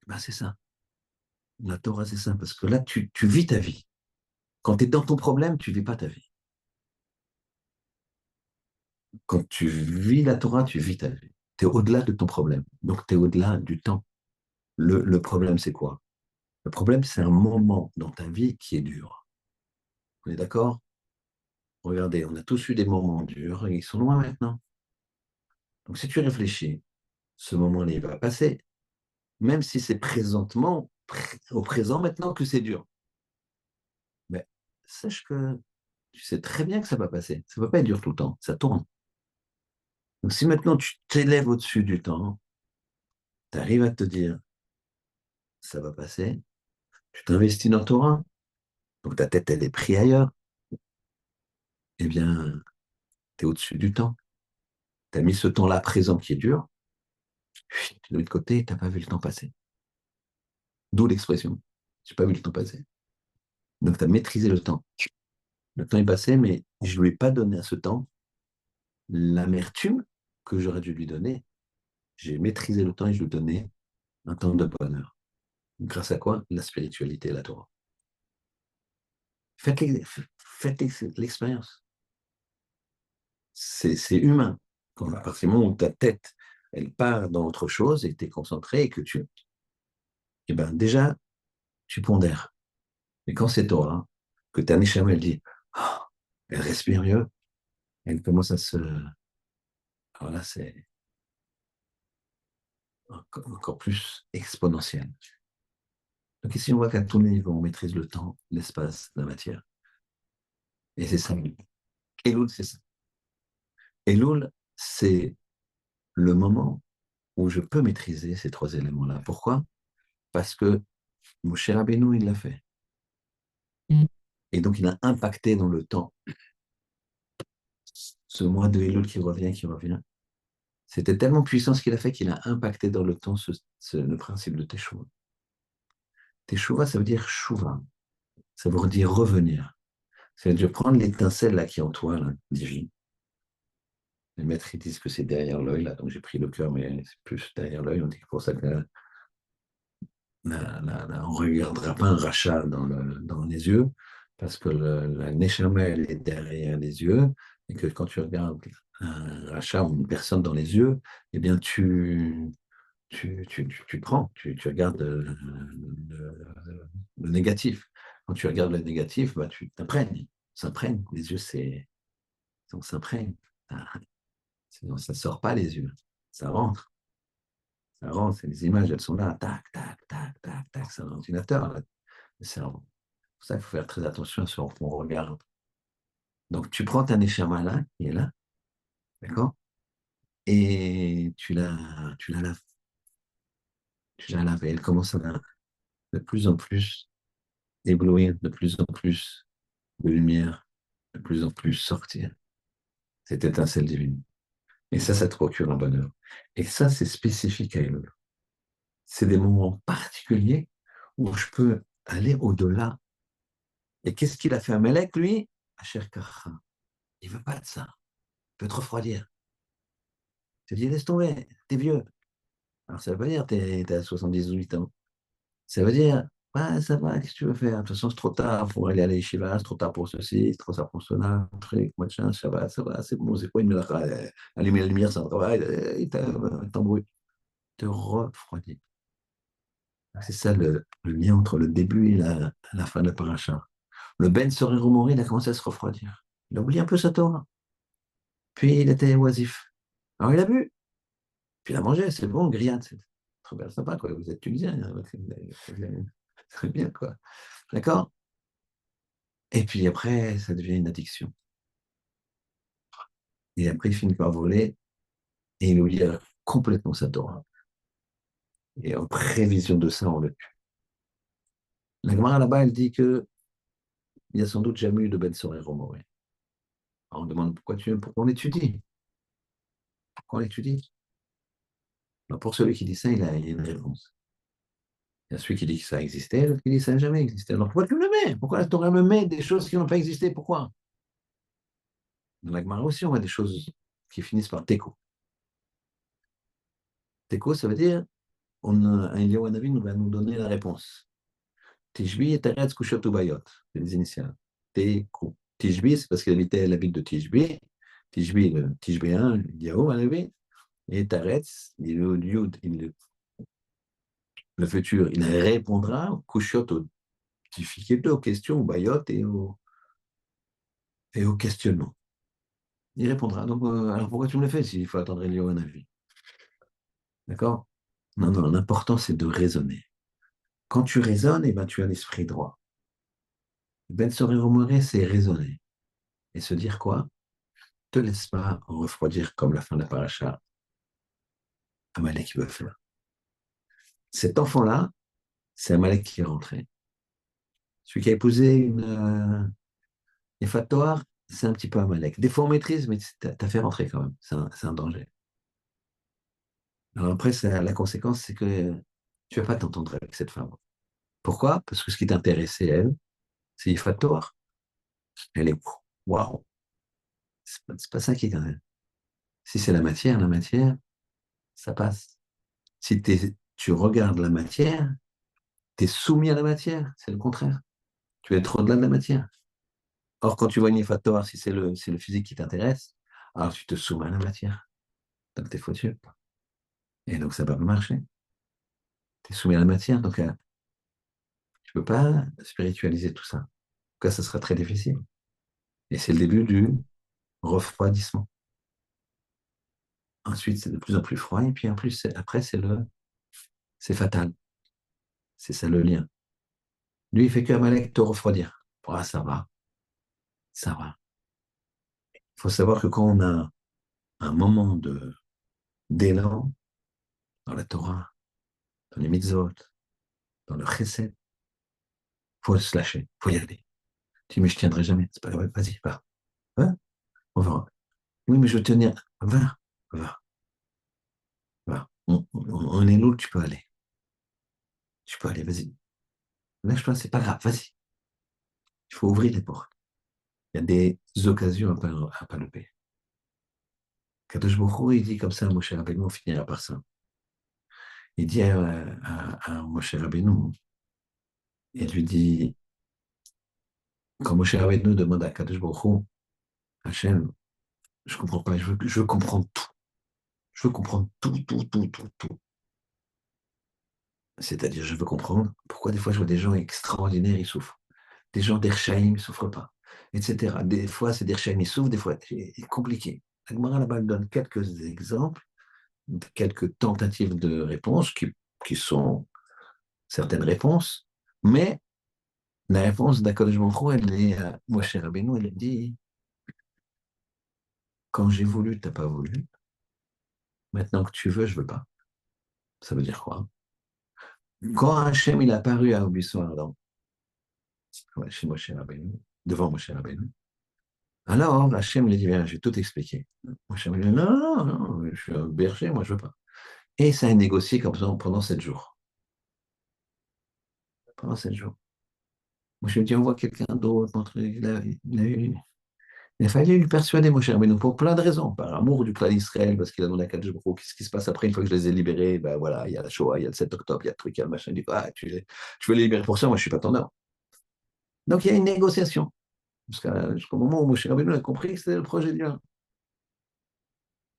Ben, c'est ça. La Torah, c'est ça. Parce que là, tu vis ta vie. Quand tu es dans ton problème, tu ne vis pas ta vie. Quand tu vis la Torah, tu vis ta vie. Tu es au-delà de ton problème. Donc, tu es au-delà du temps. Le problème, c'est quoi? Le problème, c'est un moment dans ta vie qui est dur. On est d'accord? Regardez, on a tous eu des moments durs et ils sont loin maintenant. Donc, si tu réfléchis, ce moment-là, il va passer, même si c'est présentement, au présent maintenant que c'est dur. Mais sache que tu sais très bien que ça va passer. Ça ne va pas être dur tout le temps, ça tourne. Donc, si maintenant tu t'élèves au-dessus du temps, tu arrives à te dire, ça va passer, tu t'investis dans Torah, donc ta tête, elle est prise ailleurs, eh bien, tu es au-dessus du temps. Tu as mis ce temps-là présent qui est dur, de l'autre côté, tu n'as pas vu le temps passer. D'où l'expression, je n'ai pas vu le temps passer. Donc, tu as maîtrisé le temps. Le temps est passé, mais je ne lui ai pas donné à ce temps l'amertume que j'aurais dû lui donner. J'ai maîtrisé le temps et je lui ai donné un temps de bonheur. Grâce à quoi? La spiritualité et la Torah. Faites l'expérience. C'est humain. Quand, à partir du moment où ta tête, elle part dans autre chose et que tu es concentré et que tu... Eh bien, déjà, tu pondères. Et quand c'est Torah, que ta Neshama, elle dit, oh, elle respire mieux, elle commence à se... Alors là, c'est encore plus exponentiel. Donc ici, on voit qu'à tous les niveaux, on maîtrise le temps, l'espace, la matière. Et c'est ça. Elul, c'est ça. Elul, c'est le moment où je peux maîtriser ces trois éléments-là. Pourquoi? Parce que mon cher Rabbeinu, il l'a fait. Et donc, il a impacté dans le temps. Ce mois de Elul qui revient. C'était tellement puissant ce qu'il a fait qu'il a impacté dans le temps le principe de Teshuvah. Teshuvah, ça veut dire Shuvah. Ça veut dire revenir. Ça veut dire prendre l'étincelle là qui est en toi, là, divine. Les maîtres, ils disent que c'est derrière l'œil, là, donc j'ai pris le cœur, mais c'est plus derrière l'œil. On dit que pour ça que on ne regardera pas un rachat dans les yeux, parce que la neshama, elle est derrière les yeux, et que quand tu regardes un rachat ou une personne dans les yeux, eh bien, tu prends, tu regardes le négatif. Quand tu regardes le négatif, bah, tu t'imprègnes. S'imprègne. Les yeux, c'est. On s'imprègne. Sinon, ça ne sort pas les yeux. Ça rentre. Ça rentre. Les images, elles sont là. Tac, tac, tac, tac, tac. C'est un ordinateur, là, le cerveau. C'est pour ça qu'il faut faire très attention à ce qu'on regarde. Donc, tu prends ta neshama là, qui est là, d'accord? Et tu la laves. Tu la laves. Et elle commence à de plus en plus éblouir, de plus en plus de lumière, de plus en plus sortir. Cette étincelle divine. Et ça te procure un bonheur. Et ça, c'est spécifique à Elul. C'est des moments particuliers où je peux aller au-delà. Et qu'est-ce qu'il a fait Amalek, lui? Asher Kacha. Il ne veut pas de ça. Il veut te refroidir. Il te dit, laisse tomber, t'es vieux. Alors, ça veut pas dire t'es à 78 ans. Ça veut dire, ouais, ça va, qu'est-ce que tu veux faire? De toute façon, c'est trop tard pour aller à l'Yeshiva, c'est trop tard pour ceci, c'est trop tard pour cela, truc, machin, ça va, c'est bon, c'est quoi une melacha? Allumer la lumière, ça travaille, il t'embrouille. Te refroidit. C'est ça le lien entre le début et la fin de la paracha. Le Ben Sorero il a commencé à se refroidir. Il a oublié un peu sa Torah. Puis il était oisif. Alors il a bu. Puis il a mangé, c'est bon, grillade, c'est très bien sympa, quoi. Vous êtes tunisien, hein, très bien, quoi. D'accord? Et puis après, ça devient une addiction. Et après, il finit par voler et il oublie complètement sa Torah. Et en prévision de ça, on le tue. La Gemara là-bas, elle dit que il y a sans doute jamais eu de Ben Sorero Moré. On demande pourquoi on l'étudie. Pourquoi on l'étudie? Alors pour celui qui dit ça, il y a une réponse. Il y a celui qui dit que ça a existé, l'autre qui dit que ça n'a jamais existé. Alors pourquoi tu me le mets? Pourquoi la Torah me met des choses qui n'ont pas existé? Pourquoi? Dans la Gemara aussi, on voit des choses qui finissent par teko. Teko, ça veut dire, un Eliyahu Hanavi va nous donner la réponse. Tishbi et Teretz Kushot Ubayot, c'est les initiales. Teko. Tishbi, c'est parce qu'il habitait la ville de Tishbi. Tishbi, le Tishbi 1, Eliyahu Hanavi. et Taretz, le futur, il répondra aux couchottes, aux difficultés, aux questions, aux bayottes et aux questionnements. Il répondra. Donc, alors pourquoi tu me le fais s'il faut attendre Eliyahu un avis? D'accord? Non, non, l'important, c'est de raisonner. Quand tu raisonnes, eh ben, tu as l'esprit droit. Ben Soré, c'est raisonner. Et se dire quoi? Te laisse pas refroidir comme la fin de la paracha. Amalek qui veut faire. Cet enfant-là, c'est Amalek qui est rentré. Celui qui a épousé une Fatoire, c'est un petit peu Amalek. Des fois, on maîtrise, mais t'as fait rentrer quand même. C'est un danger. Alors après, la conséquence, c'est que tu vas pas t'entendre avec cette femme. Pourquoi? Parce que ce qui t'intéressait, elle, c'est Fatoire. Elle est waouh. C'est pas ça qui est quand même. Si c'est la matière, ça passe. Si tu regardes la matière, tu es soumis à la matière. C'est le contraire. Tu vas être au-delà de la matière. Or, quand tu vois une Ifator, si c'est le physique qui t'intéresse, alors tu te soumets à la matière. Donc, tu es foutu. Et donc, ça ne va pas marcher. Tu es soumis à la matière, donc tu ne peux pas spiritualiser tout ça. En tout cas, ça sera très difficile. Et c'est le début du refroidissement. Ensuite, c'est de plus en plus froid, et puis en plus, après, c'est fatal. C'est ça le lien. Lui, il fait que Amalek te refroidir. Ah, ça va, ça va. Il faut savoir que quand on a un moment d'élan dans la Torah, dans les mitzvot, dans le chesed, il faut se lâcher, il faut y aller. Tu dis, mais je ne tiendrai jamais. C'est pas grave, vas-y, va. Va, on va. Oui, mais je veux tenir. Va, va, va. On est lourd, tu peux aller. Tu peux aller, vas-y. Lâche-toi, c'est pas grave, vas-y. Il faut ouvrir les portes. Il y a des occasions à pas louper. Kadosh Baruch Hu, il dit comme ça à Moshe Rabbeinu, on finira par ça. Il dit à Moshe Rabbeinu, il lui dit, quand Moshe Rabbeinu demande à Kadosh Baruch Hu, Hachem, je comprends pas, je veux comprendre tout. Je veux comprendre tout, tout, tout, tout, tout. C'est-à-dire, je veux comprendre pourquoi des fois je vois des gens extraordinaires, ils souffrent. Des gens d'Ershaïm, ils ne souffrent pas, etc. Des fois, c'est d'Ershaïm, ils souffrent, des fois, c'est compliqué. La Gemara là-bas donne quelques exemples, quelques tentatives de réponses qui sont certaines réponses, mais la réponse d'Akadosh Baruch Hu, elle est à Moshe Rabbeinu, elle dit, quand j'ai voulu, tu n'as pas voulu. Maintenant que tu veux, je ne veux pas. Ça veut dire quoi? Quand Hachem il est apparu à buisson ardent, ouais, chez Moshe Rabbeinu, devant Moshe Rabbeinu, alors Hachem lui dit, viens, je vais tout expliquer. Moshe Rabbeinu dit, non, non, non, je suis un berger, moi je veux pas. Et ça a négocié comme ça pendant 7 jours. Pendant 7 jours. Moshe me dit, on voit quelqu'un d'autre. Il a fallu lui persuader, Moshe Rabbeinu, pour plein de raisons. Par amour du clan d'Israël, parce qu'il a demandé à Kadosh Baruch Hu, qu'est-ce qui se passe après, une fois que je les ai libérés? Ben voilà, il y a la Shoah, il y a le 7 octobre, il y a le truc, il y a le machin. Il dit, ah, tu veux les libérer pour ça, moi je suis pas ton homme. Donc il y a une négociation. Jusqu'au moment où Moshe Rabbeinu a compris que c'était le projet de Dieu.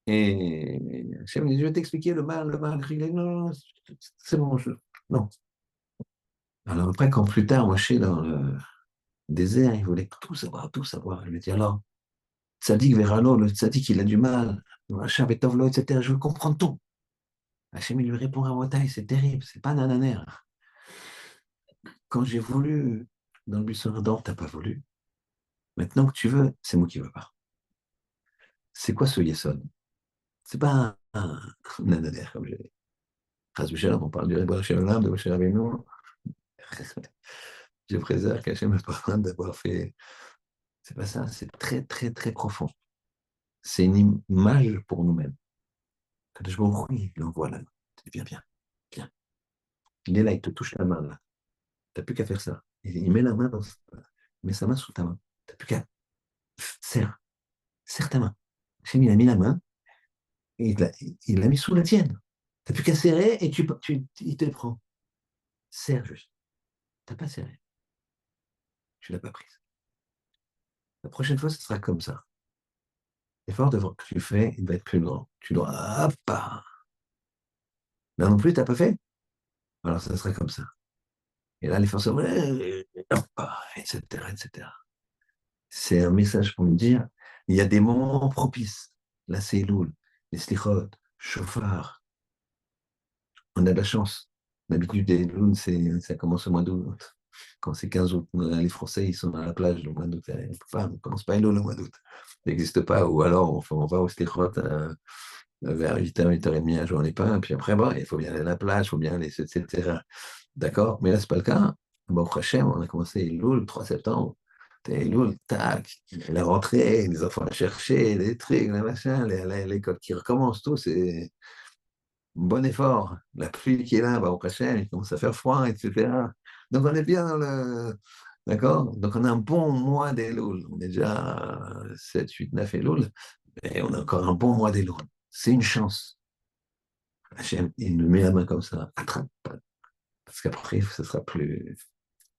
Et Hachem dit, je vais t'expliquer le mal, le mal. Il dit, non, non, c'est bon, non. Alors après, quand plus tard, Moshe, dans le désert, il voulait tout savoir, tout savoir. Il lui dit, alors, Tzadik Verano, le Tzadik, il a du mal, Rachab et Tovlo, etc. Je veux comprendre tout. Hachem, il lui répond à Motaï, c'est terrible, c'est pas nananer. Quand j'ai voulu dans le buisson ardent, t'as pas voulu. Maintenant que tu veux, c'est moi qui veux pas. C'est quoi ce Yesod? C'est pas un nananer, comme j'ai dit. On parle du Rebbe Shalom, de Moshe Rabbeinu. Je préserve qu'Hachem n'a pas besoin d'avoir fait. C'est pas ça, c'est très, très, très profond. C'est une image pour nous-mêmes. Quand je vois, oui, il envoie là. Viens, viens, viens. Il est là, il te touche la main là. T'as plus qu'à faire ça. Il met la main il met sa main sous ta main. T'as plus qu'à serre, serre ta main. Hachem, il a mis la main et il l'a mis sous la tienne. T'as plus qu'à serrer et il te prend. Serre juste. T'as pas serré. Tu l'as pas prise. La prochaine fois, ce sera comme ça. l'effort que tu fais, il va être plus grand. Tu dois, hop, là non plus, tu n'as pas fait. Alors, ça serait comme ça. Et là, l'effort, c'est, hop, etc., etc. C'est un message pour nous dire, il y a des moments propices. Là, c'est Elul, les slichot, chauffard. On a de la chance. D'habitude, Elul, ça commence au mois d'août. Quand c'est 15 août, les Français, ils sont à la plage le mois d'août. Enfin, on ne commence pas Elul le mois d'août. Ça n'existe pas. Ou alors, on va au slichot vers 8h, 8h30 à jouer les pains. Puis après, bon, il faut bien aller à la plage, il faut bien aller, etc. D'accord? Mais là, ce n'est pas le cas. Bon, Hachem, on a commencé Elul le 3 septembre. Elul, tac, la rentrée, les enfants à chercher, les trucs, les machins, l'école qui recommence, tout, c'est un bon effort. La pluie qui est là, bah, au Hachem, il commence à faire froid, etc. Donc, on est bien dans le. D'accord? Donc, on a un bon mois d'Elul. On est déjà 7, 8, 9 Elul, et on a encore un bon mois d'Elul. C'est une chance. Hachem, il nous met la main comme ça, attrape. Parce qu'après, ce sera plus.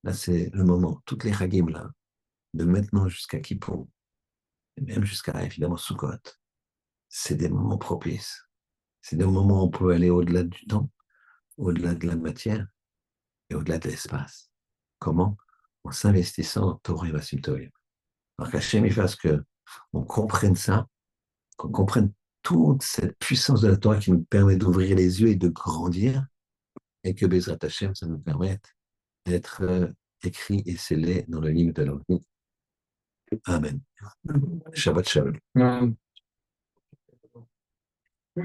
Là, c'est le moment. Toutes les Hagim, là, de maintenant jusqu'à Kippour, et même jusqu'à, évidemment, Sukkot, c'est des moments propices. C'est des moments où on peut aller au-delà du temps, au-delà de la matière et au-delà de l'espace. Comment? En s'investissant en Torah et Vassim Tovim. Alors qu'Hachem, il fasse que on comprenne ça, qu'on comprenne toute cette puissance de la Torah qui nous permet d'ouvrir les yeux et de grandir, et que Bezrat Hachem, ça nous permette d'être écrit et scellé dans le livre de la vie. Amen. Shabbat Shalom. Ouais.